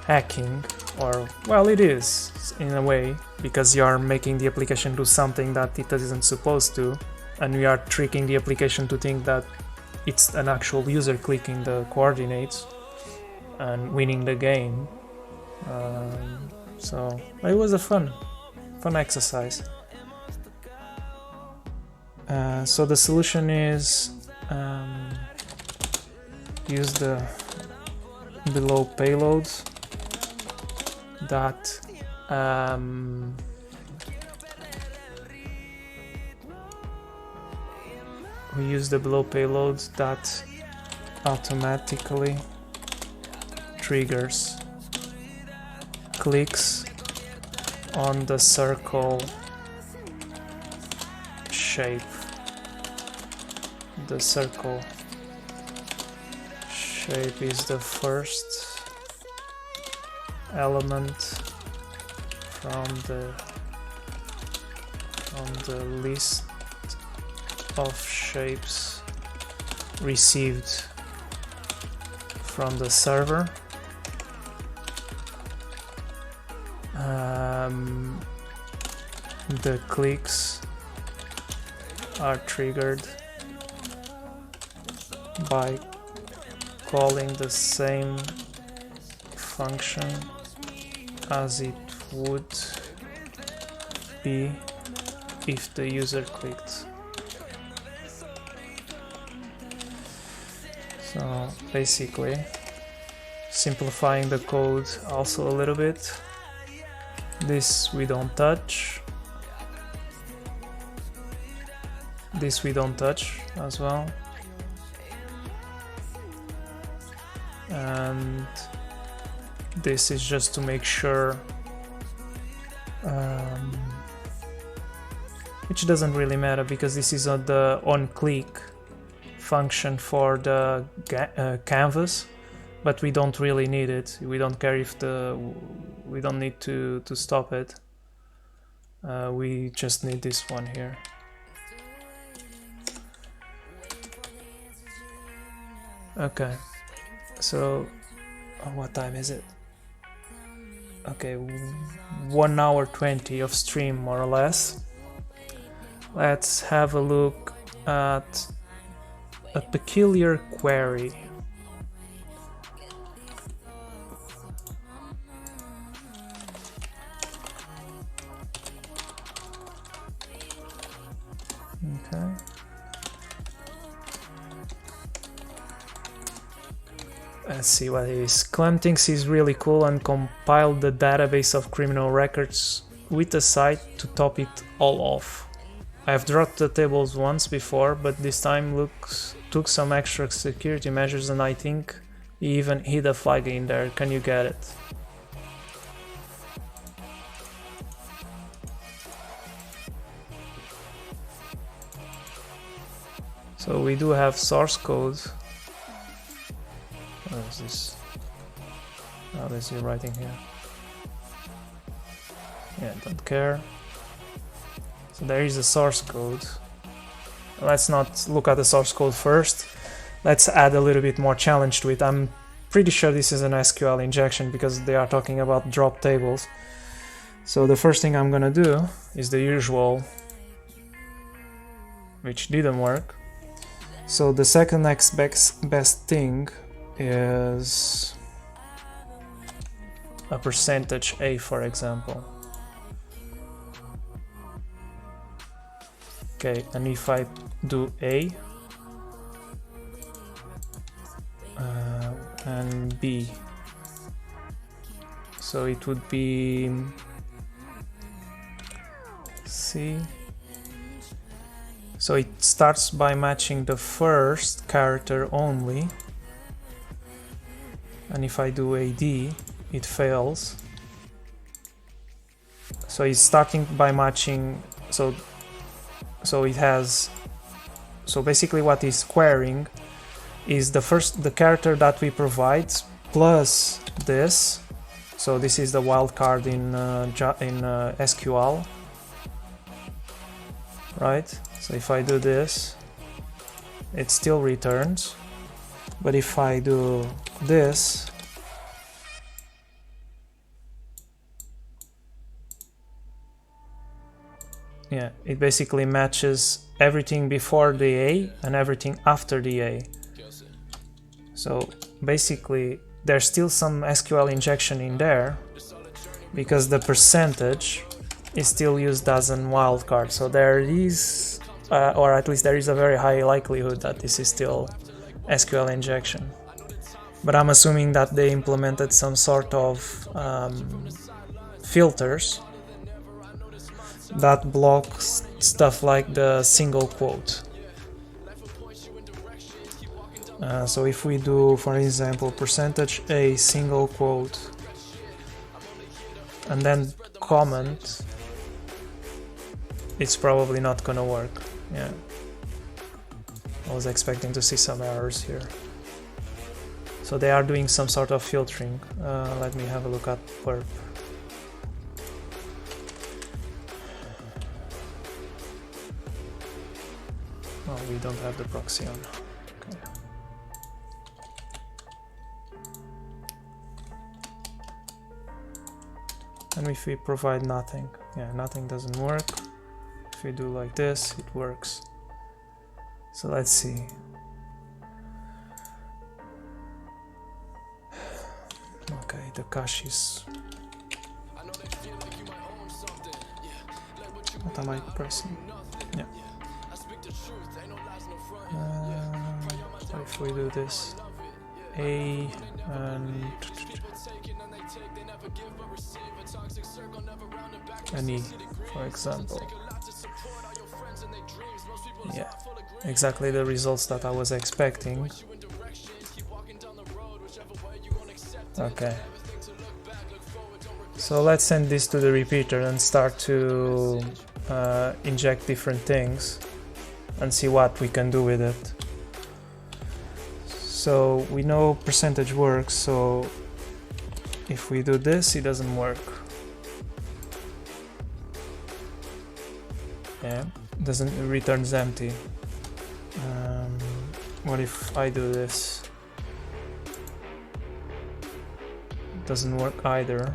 hacking, or well, it is in a way, because you are making the application do something that it isn't supposed to, and we are tricking the application to think that it's an actual user clicking the coordinates and winning the game. So it was a fun exercise. So the solution is use the below payload that we use the below payload that automatically triggers clicks on the circle shape. The circle shape is the first element from the list of shapes received from the server. The clicks are triggered by calling the same function as it would be if the user clicked. So basically, simplifying the code also a little bit. This we don't touch. This we don't touch as well. And this is just to make sure, which doesn't really matter because this is on the on-click function for the canvas, but we don't really need it. We don't care if we don't need to stop it. We just need this one here. Okay, so what time is it? Okay, 1 hour 20 of stream, more or less. Let's have a look at a peculiar query. Okay. Let's see what it is. Clem thinks he's really cool and compiled the database of criminal records with a site to top it all off. I have dropped the tables once before, but this time took some extra security measures, and I think he even hid a flag in there. Can you get it? So we do have source code. What is this? Oh, this is writing here. Yeah, don't care. So there is a source code. Let's not look at the source code first. Let's add a little bit more challenge to it. I'm pretty sure this is an SQL injection because they are talking about drop tables. So the first thing I'm gonna do is the usual, which didn't work. So the second next best thing is a %a, for example. Okay, and if I do a and b, so it would be c. So it starts by matching the first character only, and if I do AD, it fails. So it's starting by matching. So it has. So basically, what is squaring is the character that we provide plus this. So this is the wildcard in SQL, right? So if I do this, it still returns. But if I do this, yeah, it basically matches everything before the A and everything after the A. So basically, there's still some SQL injection in there because the percentage is still used as a wildcard. So there is, or at least there is a very high likelihood that this is still SQL injection. But I'm assuming that they implemented some sort of filters that block stuff like the single quote. So if we do, for example, %A single quote and then comment, it's probably not gonna work. Yeah, I was expecting to see some errors here. So they are doing some sort of filtering. Let me have a look at perp. Oh, we don't have the proxy on. Okay. And if we provide nothing, yeah, nothing doesn't work. If we do like this, it works. So let's see. Okay, the cache is... What am I pressing? Yeah. If we do this, A and an E, for example. Yeah, exactly the results that I was expecting. Okay. So let's send this to the repeater and start to inject different things and see what we can do with it. So we know percentage works, so if we do this, it doesn't work. Yeah, it returns empty. What if I do this? It doesn't work either.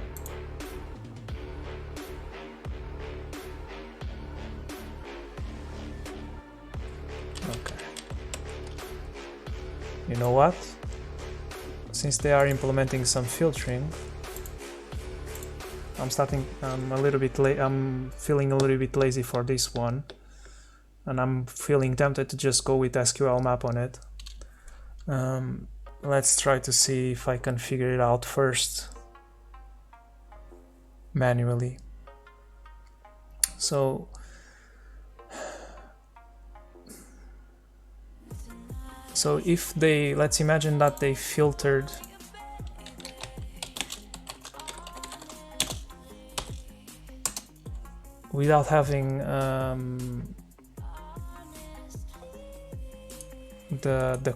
Okay. You know what? Since they are implementing some filtering, I'm feeling a little bit lazy for this one, and I'm feeling tempted to just go with SQL map on it. Let's try to see if I can figure it out first manually. So if they, let's imagine that they filtered without having the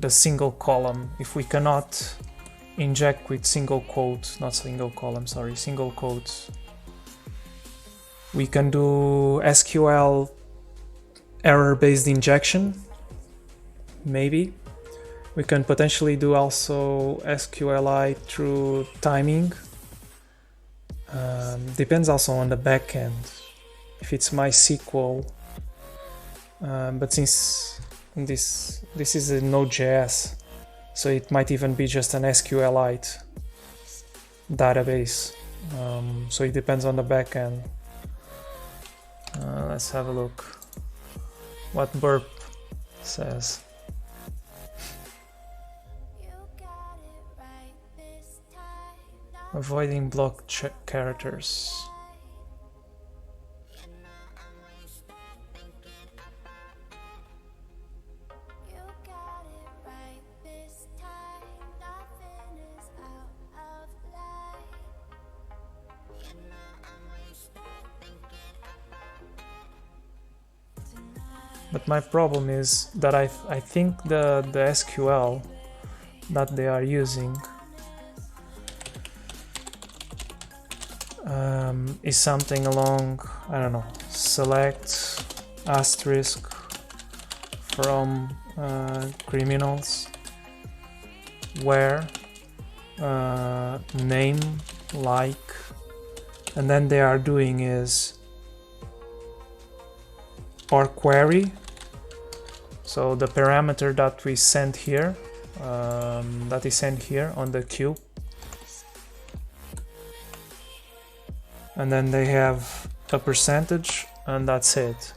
single column. If we cannot inject with single quotes, not single column, sorry, single quotes, we can do SQL error-based injection. Maybe we can potentially do also SQLi through timing. Depends also on the backend, if it's MySQL, but since this is a Node.js, so it might even be just an SQLite database. So it depends on the backend. Let's have a look what burp says. Avoiding block characters. But my problem is that I think the SQL that they are using is something along, I don't know, select asterisk from criminals, where name, like, and then they are doing is or query. So the parameter that we sent here, that is sent here on the queue, and then they have a percentage, and that's it.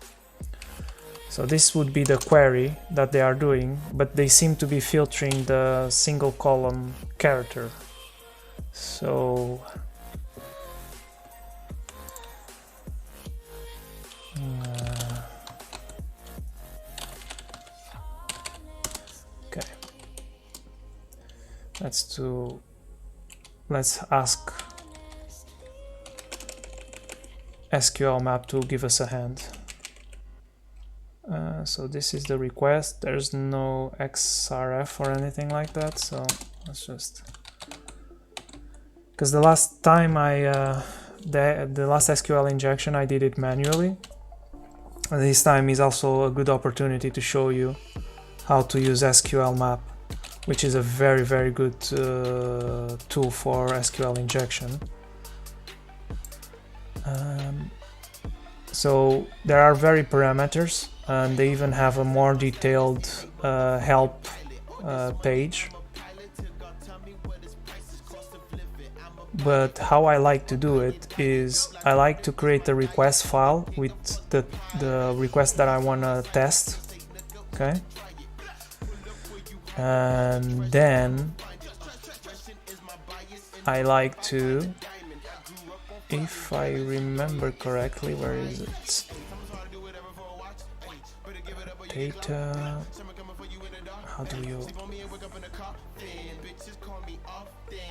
So this would be the query that they are doing, but they seem to be filtering the single column character. So okay, let's ask SQL map to give us a hand. So this is the request. There's no XRF or anything like that, so let's just, because the last time the last SQL injection I did it manually. And this time is also a good opportunity to show you how to use SQL map, which is a very, very good tool for SQL injection. So there are very parameters, and they even have a more detailed help page. But how I like to do it is I like to create a request file with the request that I want to test, okay? And then I like to, if I remember correctly, where is it? Data, how do you,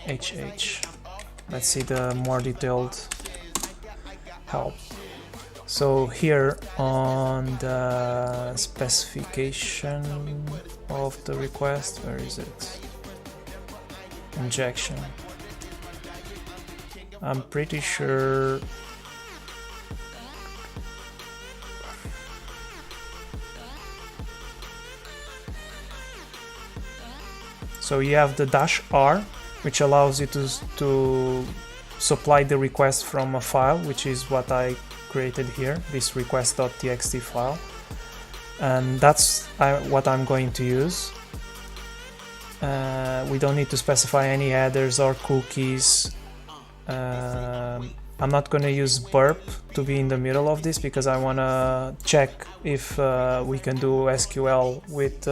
HH. Let's see the more detailed help. So here on the specification of the request, where is it? Injection. I'm pretty sure so you have the -R, which allows you to supply the request from a file, which is what I created here, this request.txt file, and that's what I'm going to use. We don't need to specify any headers or cookies. I'm not going to use burp to be in the middle of this because I want to check if we can do SQL with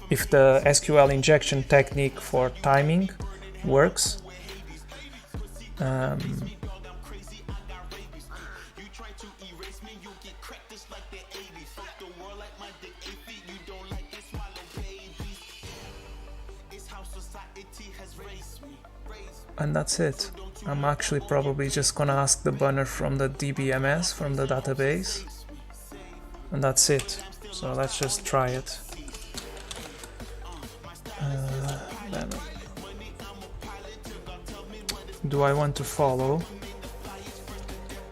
if the SQL injection technique for timing works. And that's it. I'm actually probably just gonna ask the banner from the DBMS, from the database, and that's it. So let's just try it. Do I want to follow?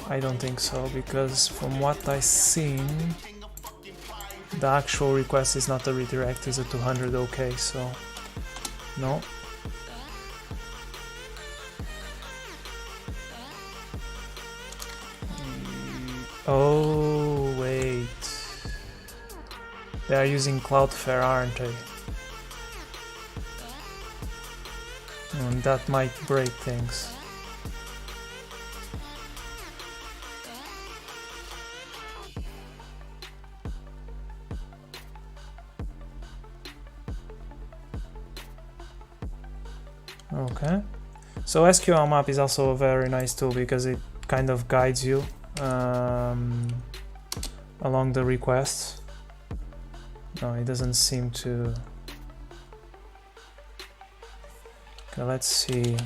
I don't think so, because from what I've seen, the actual request is not a redirect, it's a 200 OK, so no. Oh, wait. They are using Cloudflare, aren't they? And that might break things. Okay. So SQL map is also a very nice tool because it kind of guides you along the requests. No, it doesn't seem to. Okay, let's see.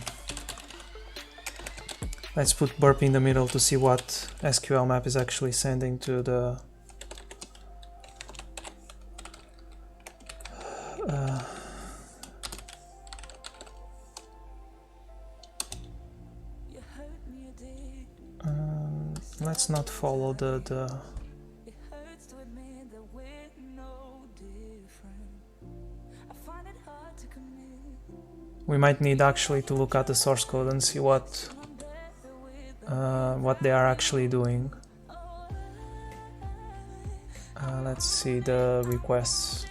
Let's put burp in the middle to see what SQL map is actually sending to the let's not follow the we might need actually to look at the source code and see what they are actually doing. Let's see the requests.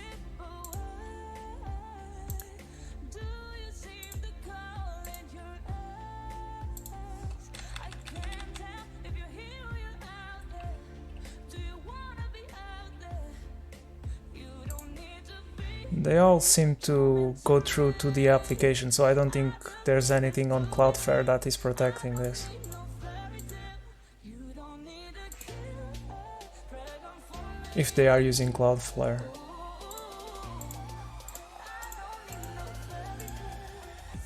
They all seem to go through to the application, so I don't think there's anything on Cloudflare that is protecting this. If they are using Cloudflare.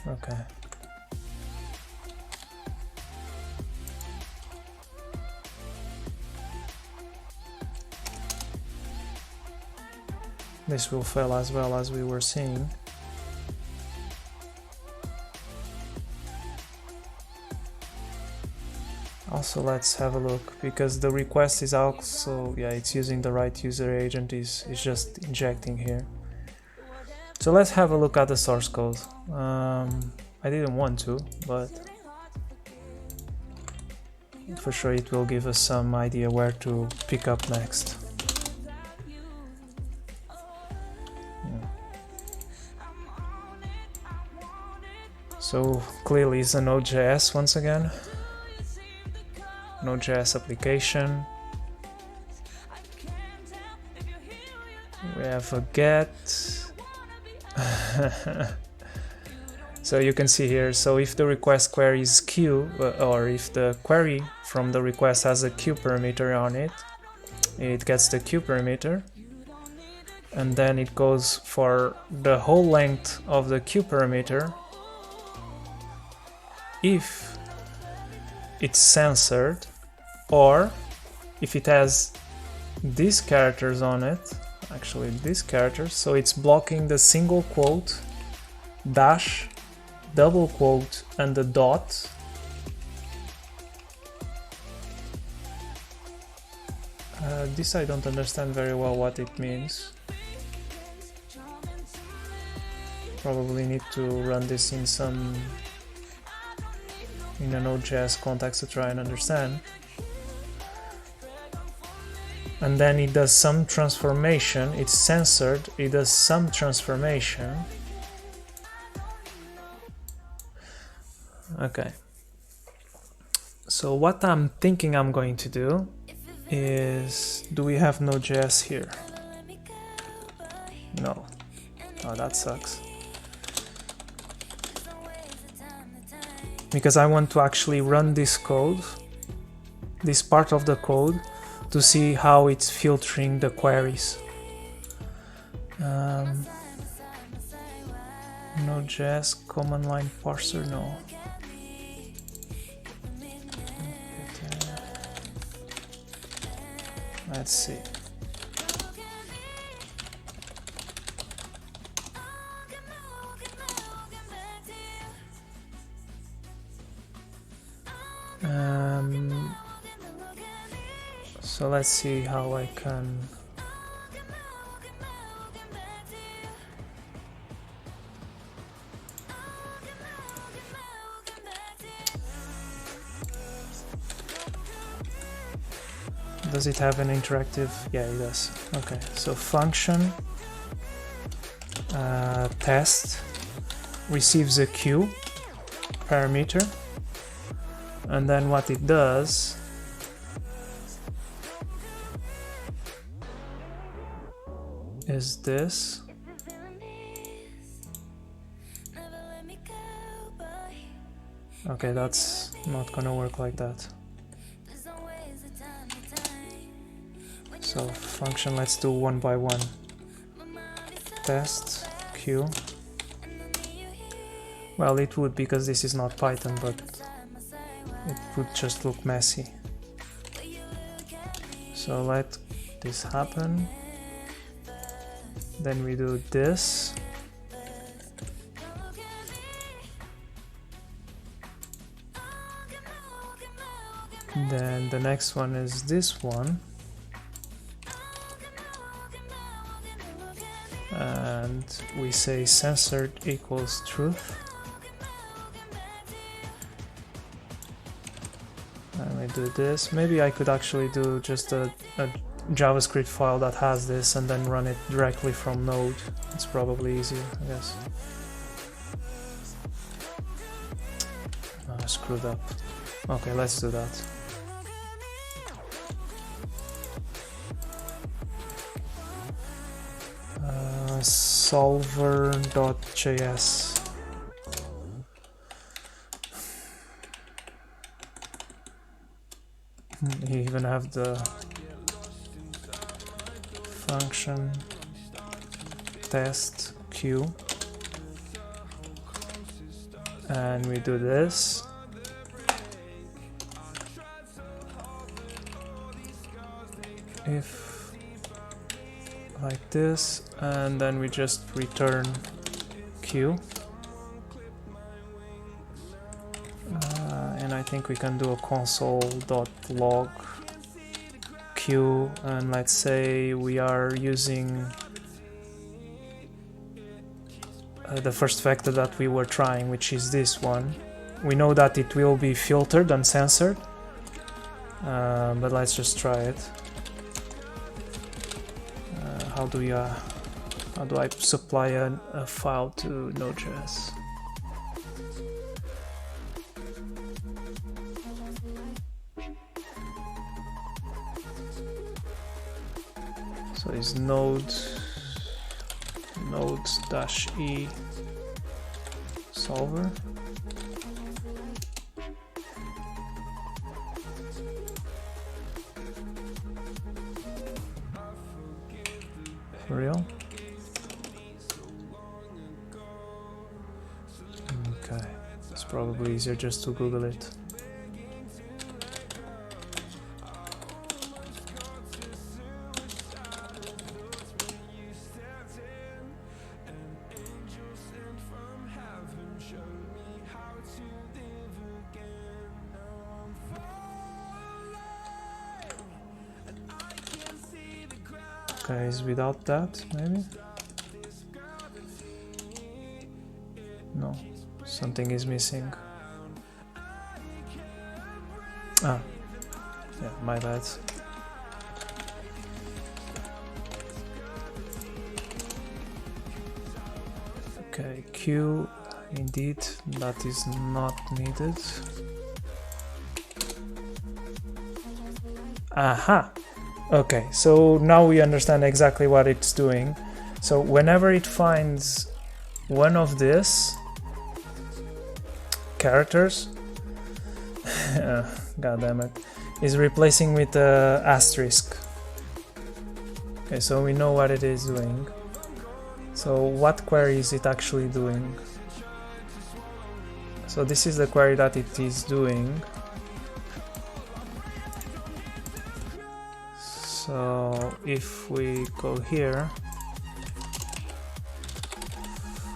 Okay. This will fail as well as we were seeing. Also, let's have a look, because the request is also, yeah, it's using the right user agent, is just injecting here. So let's have a look at the source code. I didn't want to, but for sure it will give us some idea where to pick up next. So clearly it's a Node.js once again. Node.js application. We have a get. So you can see here, so if the request query is queue, or if the query from the request has a queue parameter on it, it gets the queue parameter, and then it goes for the whole length of the queue parameter. If it's censored, or if it has these characters on it, actually these characters, so it's blocking the single quote, dash, double quote, and the dot. This I don't understand very well what it means. Probably need to run this in a Node.js context to try and understand. And then it does some transformation, it's censored, it does some transformation. Okay. So what I'm thinking I'm going to do is, do we have Node.js here? No. Oh, that sucks. Because I want to actually run this code, this part of the code, to see how it's filtering the queries. Node.js command line parser, no. Let's see. So let's see how I can Does it have an interactive? Yeah, it does. Okay, so function test receives a queue parameter, and then what it does is this. Okay, that's not gonna work like that. So function, let's do one by one. Test queue. Well, it would, because this is not Python, but it would just look messy. So let this happen. Then we do this. Then the next one is this one. And we say censored equals truth. And we do this. Maybe I could actually do just a JavaScript file that has this and then run it directly from Node. It's probably easier, I guess. I screwed up. Okay, let's do that. Solver.js. You even have the function test q, and we do this. If like this, and then we just return q. And I think we can do a console.log q, and let's say we are using the first vector that we were trying, which is this one. We know that it will be filtered and censored, but let's just try it. How do I supply a file to Node.js? So it's node-e solver. For real? Okay, it's probably easier just to Google it. Okay, is without that, maybe? No, something is missing. Ah, yeah, my bad. Okay, Q, indeed, that is not needed. Aha! Okay, so now we understand exactly what it's doing. So whenever it finds one of these characters, god damn it, is replacing with a asterisk. Okay, so we know what it is doing. So what query is it actually doing? So this is the query that it is doing. So if we go here,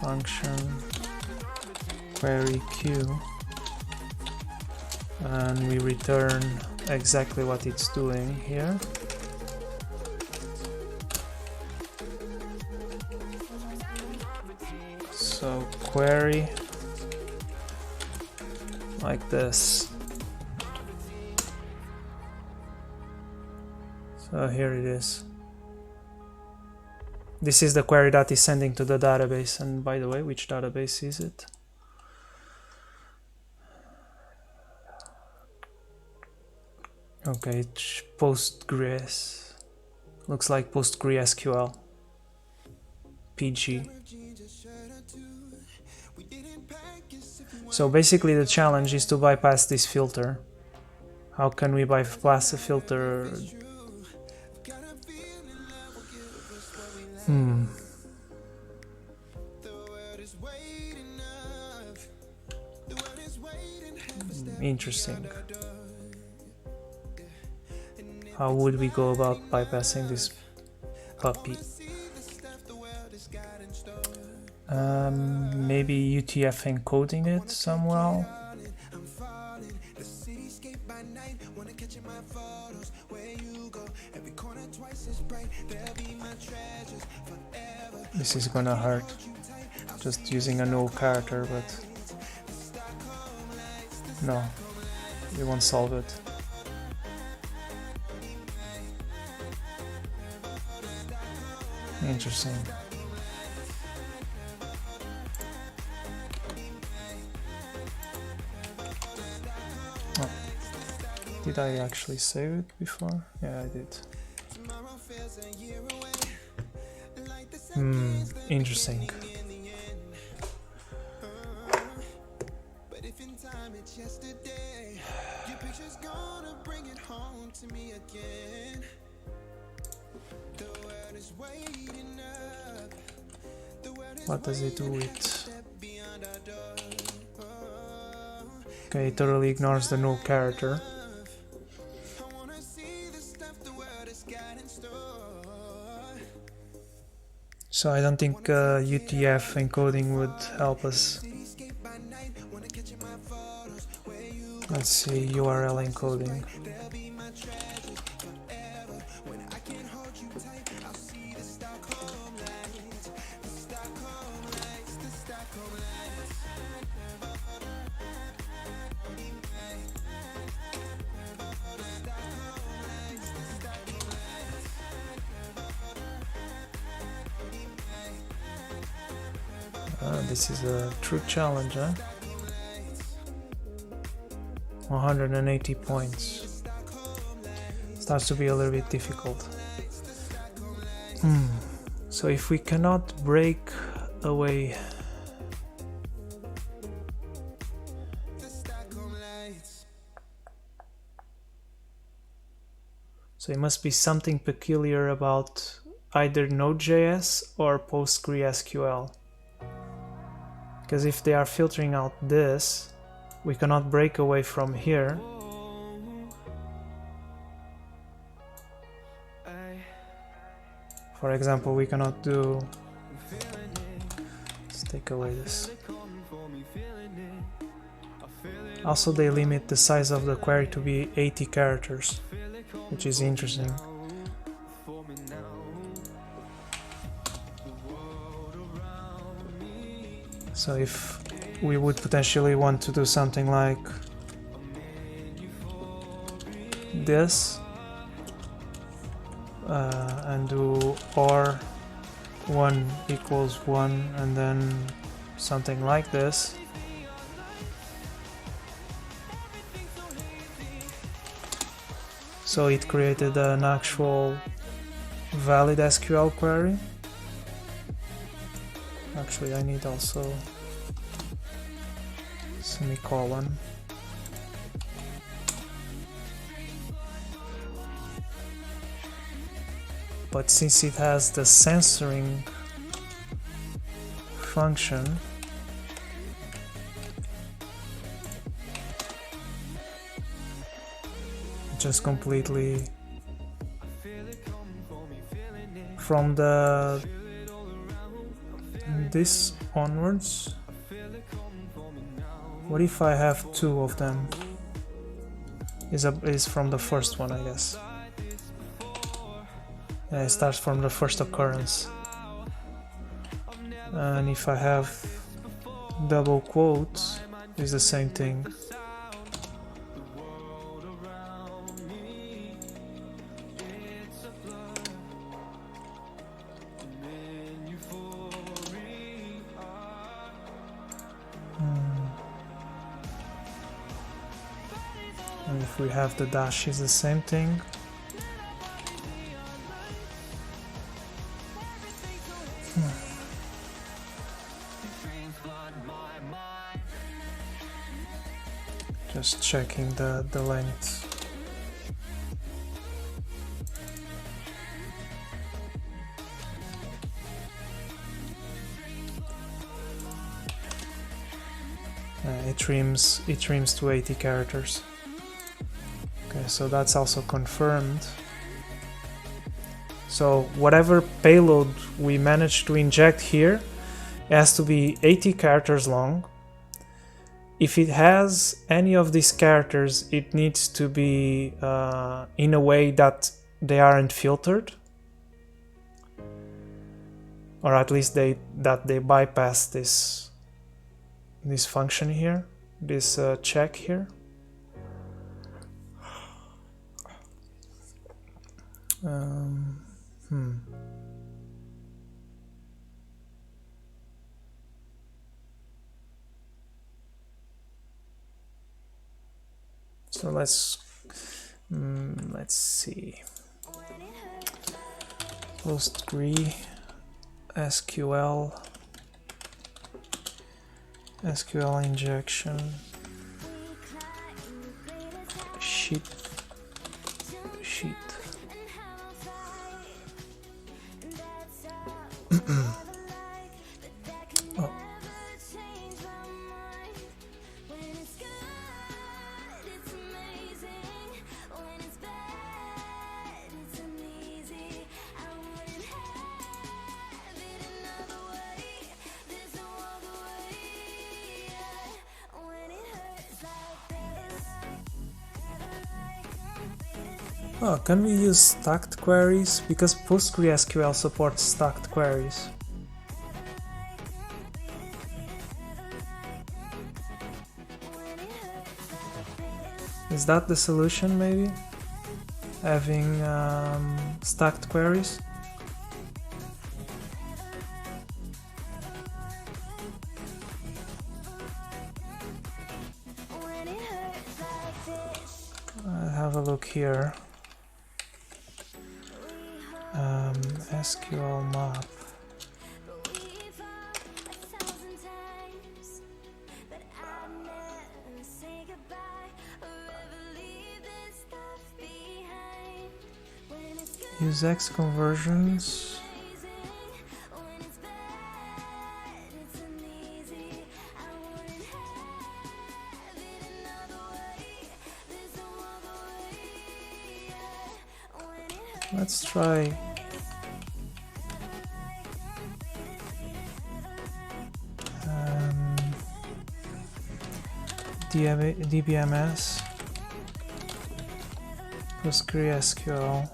function query q, and we return exactly what it's doing here. So query like this. So here it is. This is the query that is sending to the database. And by the way, which database is it? Okay, it's Postgres. Looks like PostgreSQL. PG. So basically the challenge is to bypass this filter. How can we bypass a filter? Interesting. how would we go about bypassing this puppy? Maybe UTF encoding it somehow. This is gonna hurt, just using a null character, but no, we won't solve it. Interesting. Oh. Did I actually save it before? Yeah, I did. Interesting. What does it do with? Okay, it totally ignores the null character. So I don't think UTF encoding would help us. Let's see, URL encoding. This is a true challenge, huh? 180 points. Starts to be a little bit difficult. So if we cannot break away, so it must be something peculiar about either Node.js or PostgreSQL. Because if they are filtering out this, we cannot break away from here. For example, we cannot do... Let's take away this. Also, they limit the size of the query to be 80 characters, which is interesting. So if we would potentially want to do something like this and do or 1 equals 1 and then something like this, so it created an actual valid SQL query. Actually, I need also semicolon. But since it has the censoring function, just completely from this onwards. What if I have 2 of them? Is from the first one, I guess. Yeah, it starts from the first occurrence. And if I have double quotes, it's the same thing. And if we have the dash, is the same thing. Just checking the length. It trims to 80 characters. Okay, so that's also confirmed. So whatever payload we manage to inject here has to be 80 characters long. If it has any of these characters, it needs to be in a way that they aren't filtered, or at least they bypass this function here, this check here. So let's see. Postgre SQL injection sheet. Oh. Oh, can we use stacked queries? Because PostgreSQL supports stacked queries. Is that the solution, maybe? Having stacked queries? I'll have a look here. SQL map. Use X conversions. Let's try DBMS, PostgreSQL.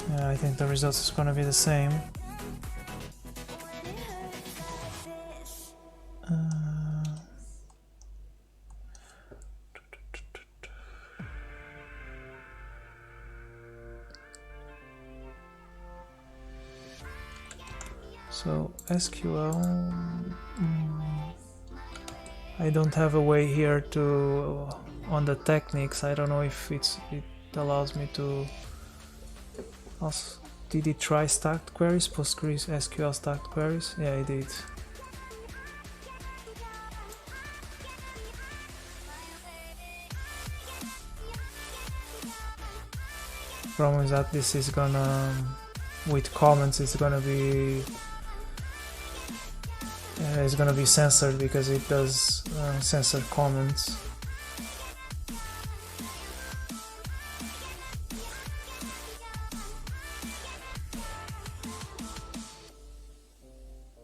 Yeah, I think the results is going to be the same. So SQL, I don't have a way here to, on the techniques, I don't know if it allows me to, also, did it try stacked queries, PostgreSQL stacked queries? Yeah, it did. Problem is that this is gonna, with comments, it's gonna be censored because it does censor comments.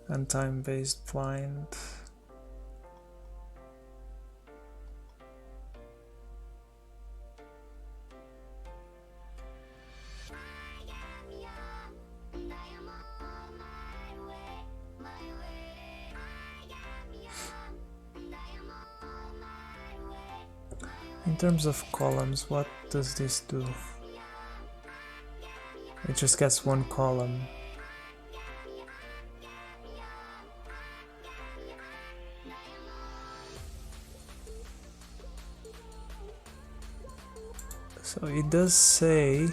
And time-based blind. In terms of columns, what does this do? It just gets one column. So it does say,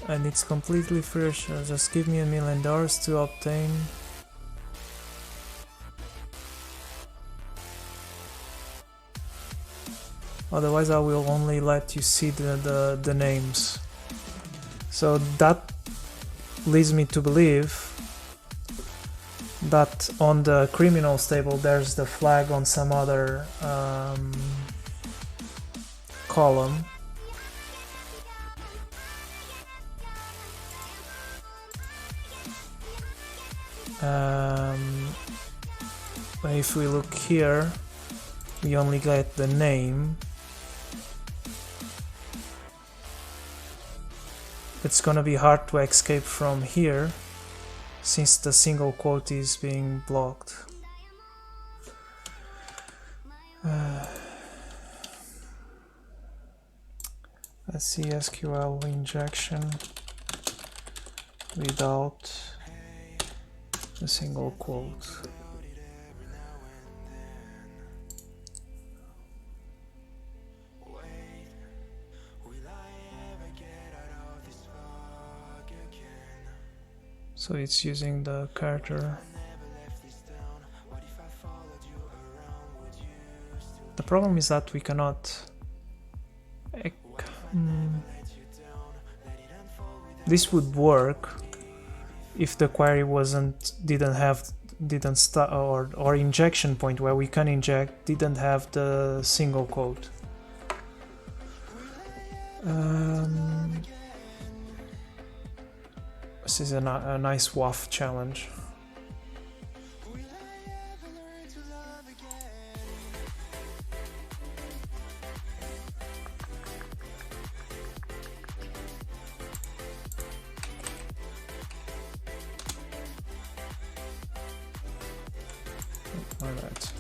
and it's completely fresh, just give me $1 million to obtain. Otherwise I will only let you see the names. So that leads me to believe that on the criminals table there's the flag on some other column. If we look here, we only get the name. It's gonna be hard to escape from here since the single quote is being blocked. Let's see SQL injection without the single quote. So it's using the character. The problem is that we cannot. This would work if the query didn't start, or injection point where we can inject didn't have the single quote. This is a nice WAF challenge. All right.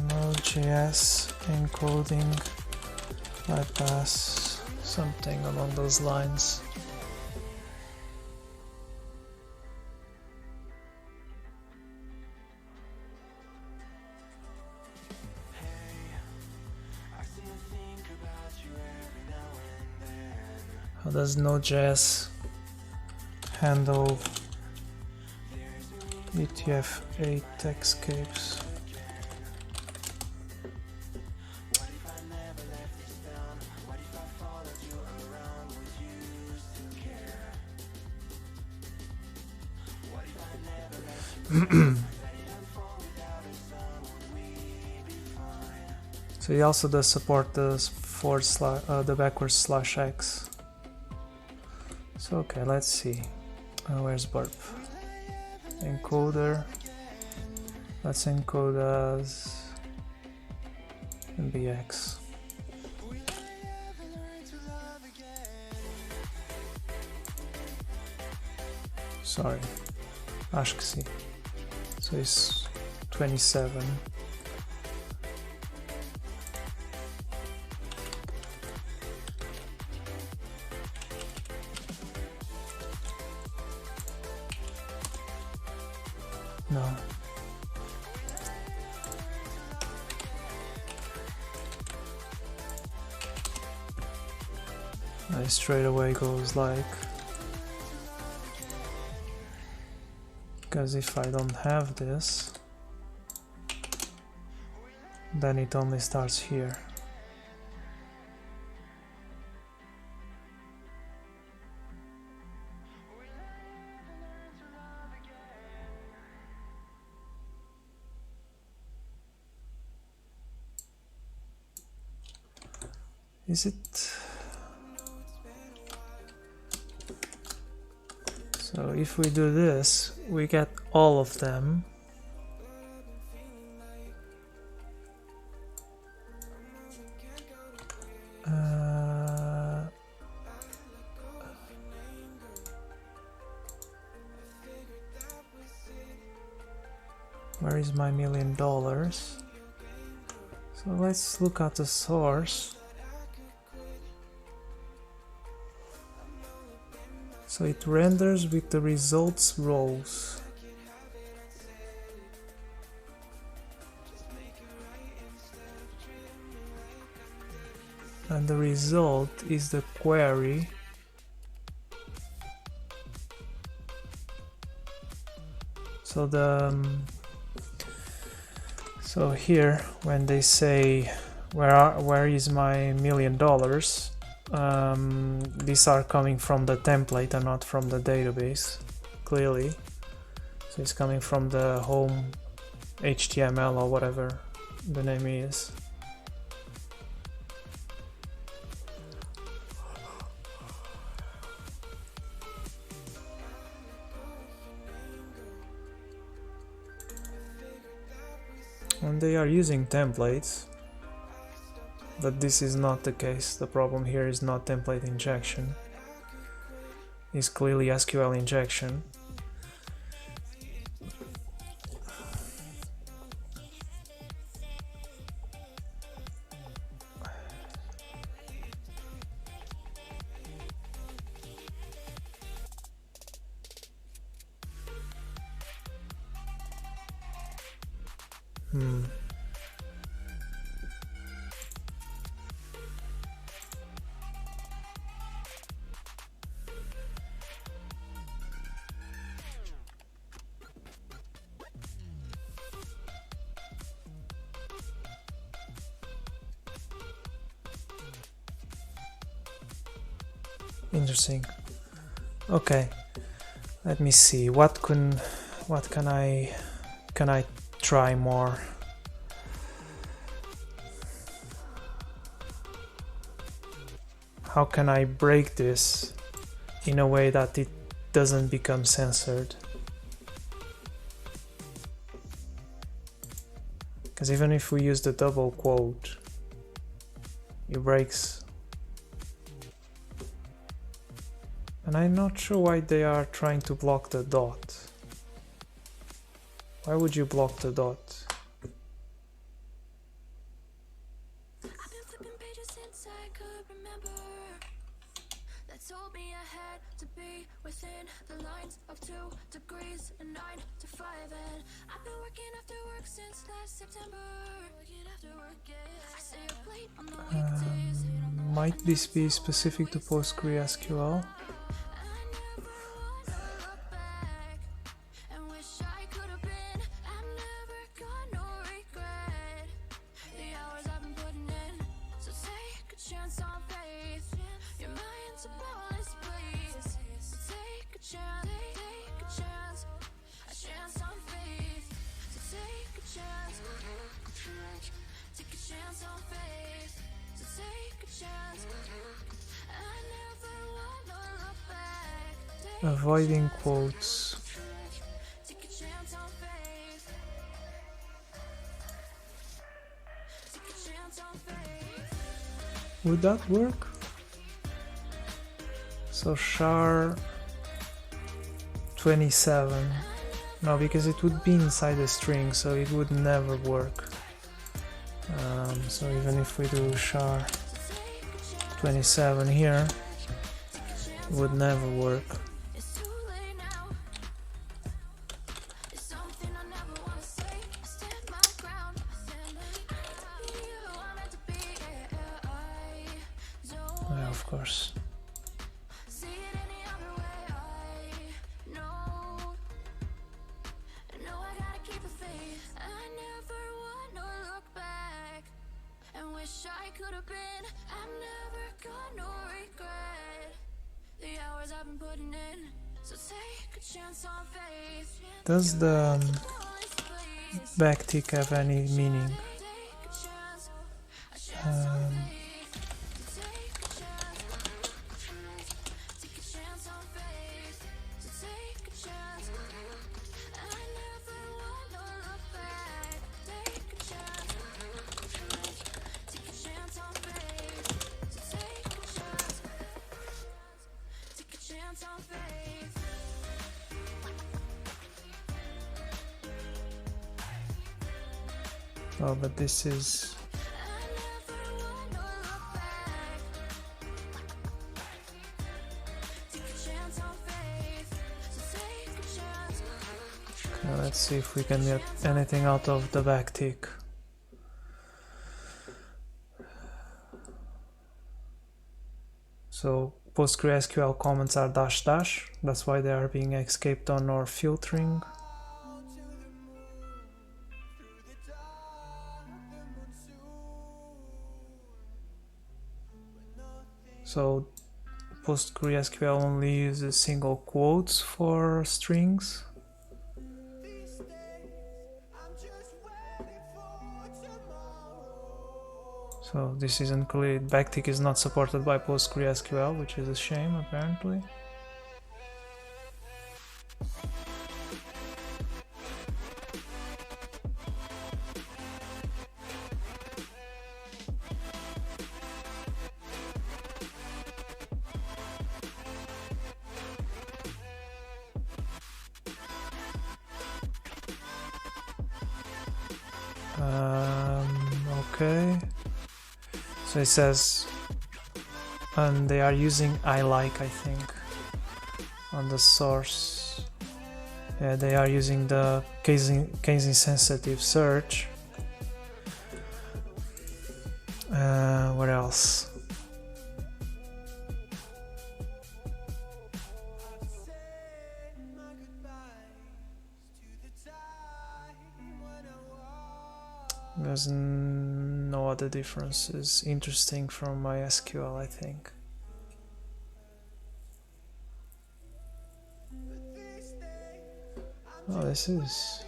Node.js encoding bypass, something along those lines. How does Node.js handle UTF-8 escapes? So he also does support the the /x. So okay, let's see. Where's burp? Encoder. Let's encode as mbx. Sorry, acho que sim. So it's 27. No. I straight away goes like, because if I don't have this, then it only starts here. Is it? So if we do this, we get all of them. Where is my $1 million? So let's look at the source. So it renders with the results rows. And the result is the query. So here, when they say where is my $1 million, these are coming from the template and not from the database, clearly. So it's coming from the home HTML or whatever the name is. And they are using templates, but this is not the case. The problem here is not template injection, it's clearly SQL injection. Interesting. Okay, let me see. What can I try more? How can I break this in a way that it doesn't become censored? Because even if we use the double quote, it breaks. And I'm not sure why they are trying to block the dot. Why would you block the dot? I've been flipping pages since I could remember. That told me I had to be within the lines of 2 degrees and 9 to 5. And I've been working after work since last September. I stay up late on the weekdays. Might this be specific to PostgreSQL? Avoiding quotes. Would that work? So char 27. No, because it would be inside the string, so it would never work. So even if we do char 27 here, it would never work. Yeah, of course. Does the backtick have any meaning? Oh, but this is... Okay, let's see if we can get anything out of the backtick. So PostgreSQL comments are dash dash, that's why they are being escaped on or filtering. So PostgreSQL only uses single quotes for strings. So this isn't clear. Backtick is not supported by PostgreSQL, which is a shame apparently. Okay. So it says, and they are using I like, I think, on the source. Yeah, they are using the case insensitive search. What else? There's no other differences interesting from MySQL, I think. Oh, this is...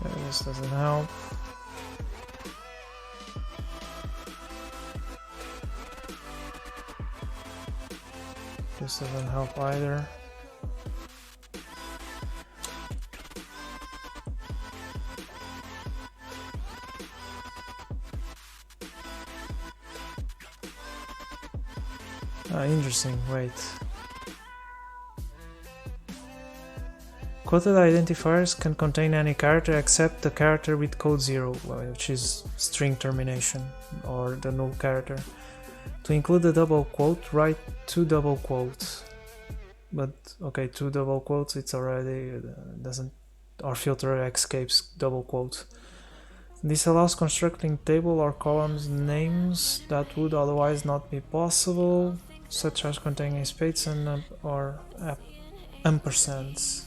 Yeah, this doesn't help. This doesn't help either. Interesting, wait. Quoted identifiers can contain any character except the character with code 0, which is string termination, or the null character. To include the double quote, write 2 double quotes. But, okay, 2 double quotes, it's already, doesn't, our filter escapes double quotes. This allows constructing table or columns names that would otherwise not be possible, such as containing spades and or ampersands.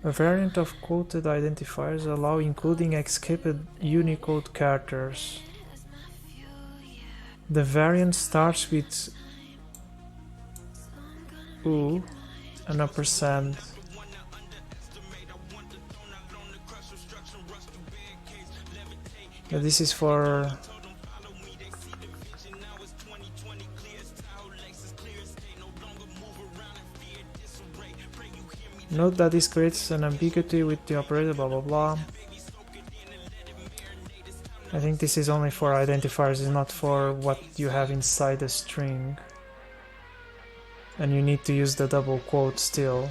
A variant of quoted identifiers allow including escaped Unicode characters. The variant starts with U, an ampersand. This is for note that this creates an ambiguity with the operator blah blah blah. I think this is only for identifiers, it's not for what you have inside the string. And you need to use the double quote still.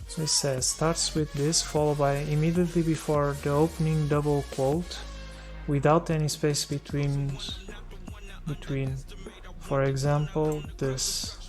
So it says, starts with this, followed by immediately before the opening double quote, without any space between, for example, this.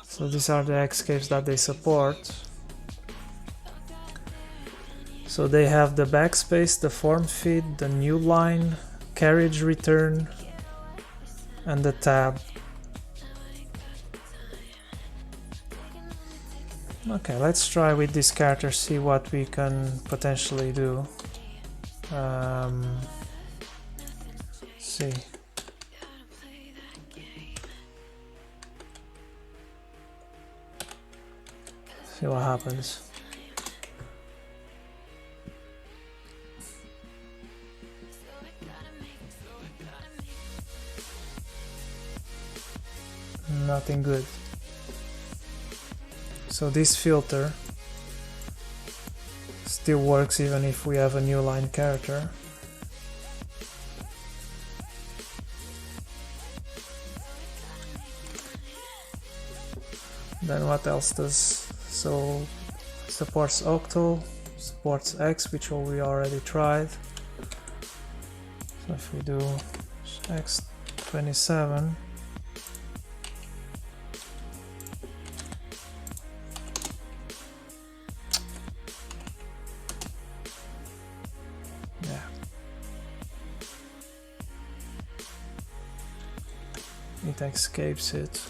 So these are the escapes that they support. So they have the backspace, the form feed, the new line, carriage return, and the tab. Okay, let's try with this character, see what we can potentially do. See. See what happens. Nothing good. So this filter still works even if we have a new line character. Then what else does? So supports octal, supports X, which we already tried. So if we do X27, yeah, it escapes it.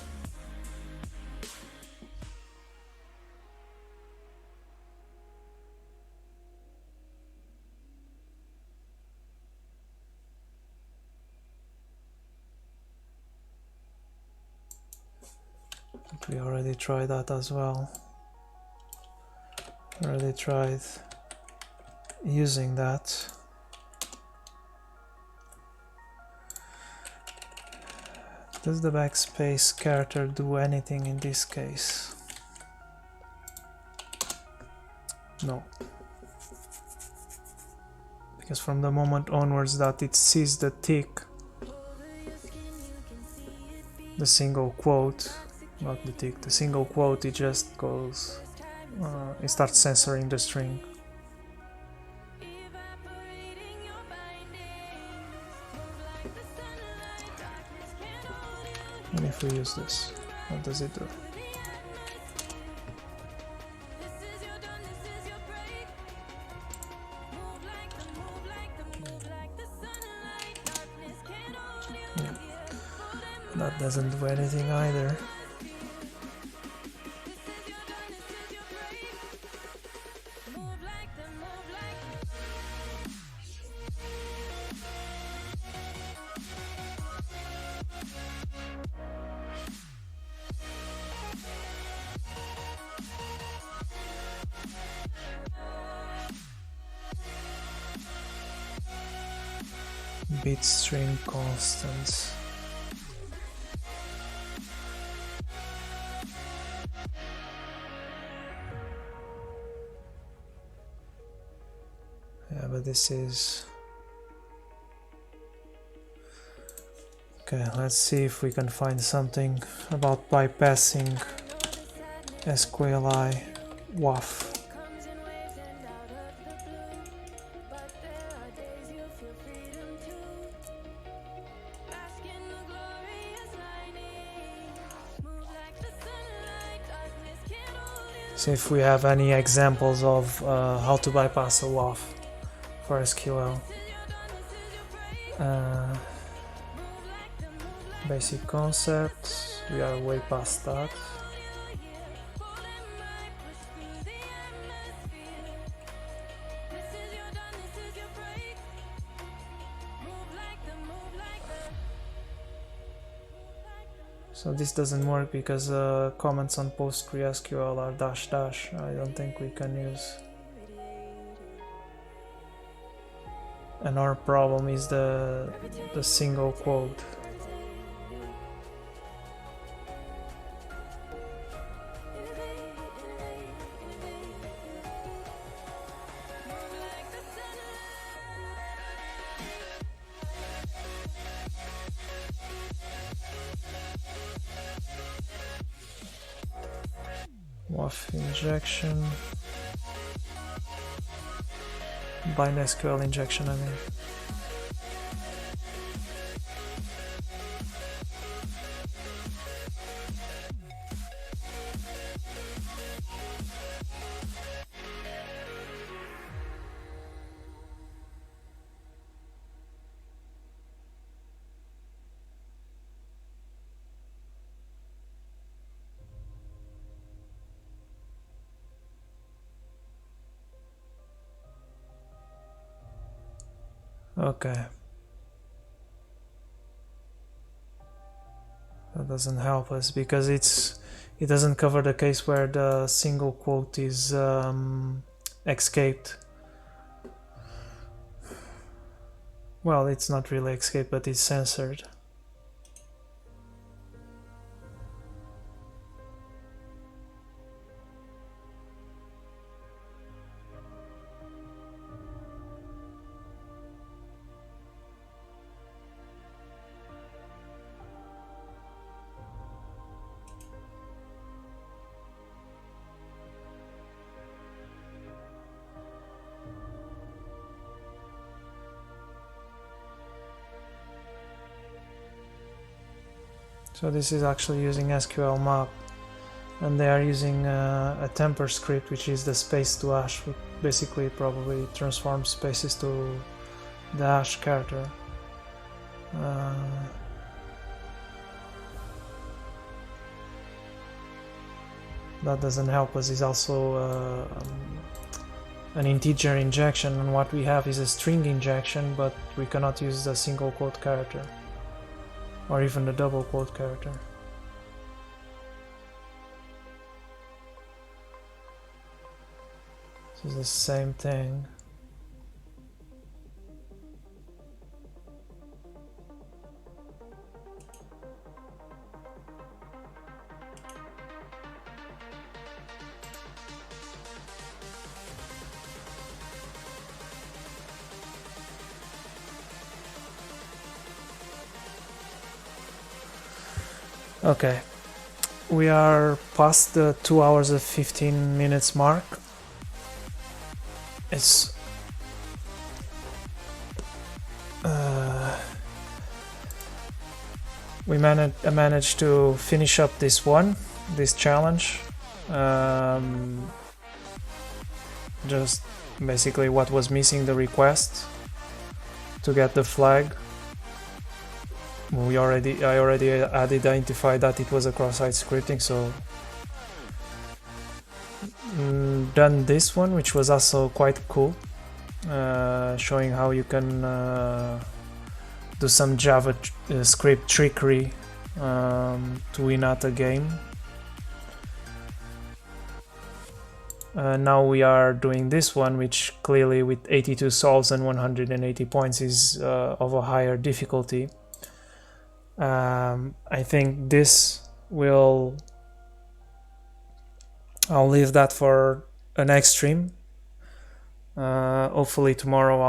We already tried that as well. Already tried using that. Does the backspace character do anything in this case? No. Because from the moment onwards that it sees the tick, the single quote, not the tick, the single quote, it just goes, it starts censoring the string. And if we use this, what does it do? Yeah. That doesn't do anything either. Bit string constants. Yeah, but this is... Okay, let's see if we can find something about bypassing SQL WAF. See if we have any examples of how to bypass a WAF for SQL. Basic concepts, we are way past that. So this doesn't work because comments on PostgreSQL are dash dash. I don't think we can use. And our problem is the single quote. WAF injection, bind SQL injection, I mean. Okay. That doesn't help us because it doesn't cover the case where the single quote is escaped. Well, it's not really escaped, but it's censored. So this is actually using SQL map, and they are using a temper script, which is the space to hash, which basically probably transforms spaces to the hash character. That doesn't help us. Is also an integer injection, and what we have is a string injection, but we cannot use the single quote character or even the double quote character. This is the same thing. Okay, we are past the 2 hours and 15 minutes mark. It's we managed to finish up this challenge. Just basically what was missing, the request to get the flag. I already had identified that it was a cross-site scripting, so done this one, which was also quite cool, showing how you can do some Java script trickery to win at a game. Now we are doing this one, which clearly with 82 solves and 180 points is of a higher difficulty. I think this will... I'll leave that for a next stream. Hopefully tomorrow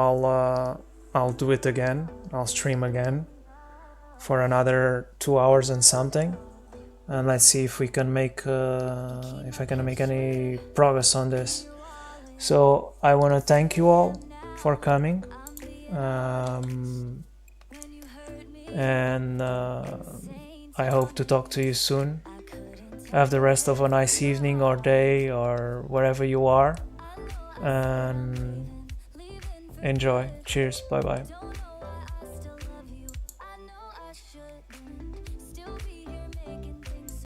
I'll do it again. I'll stream again for another 2 hours and something, and let's see if we can make if I can make any progress on this. So I want to thank you all for coming, and I hope to talk to you soon. Have the rest of a nice evening or day or wherever you are, and enjoy. Cheers. Bye bye.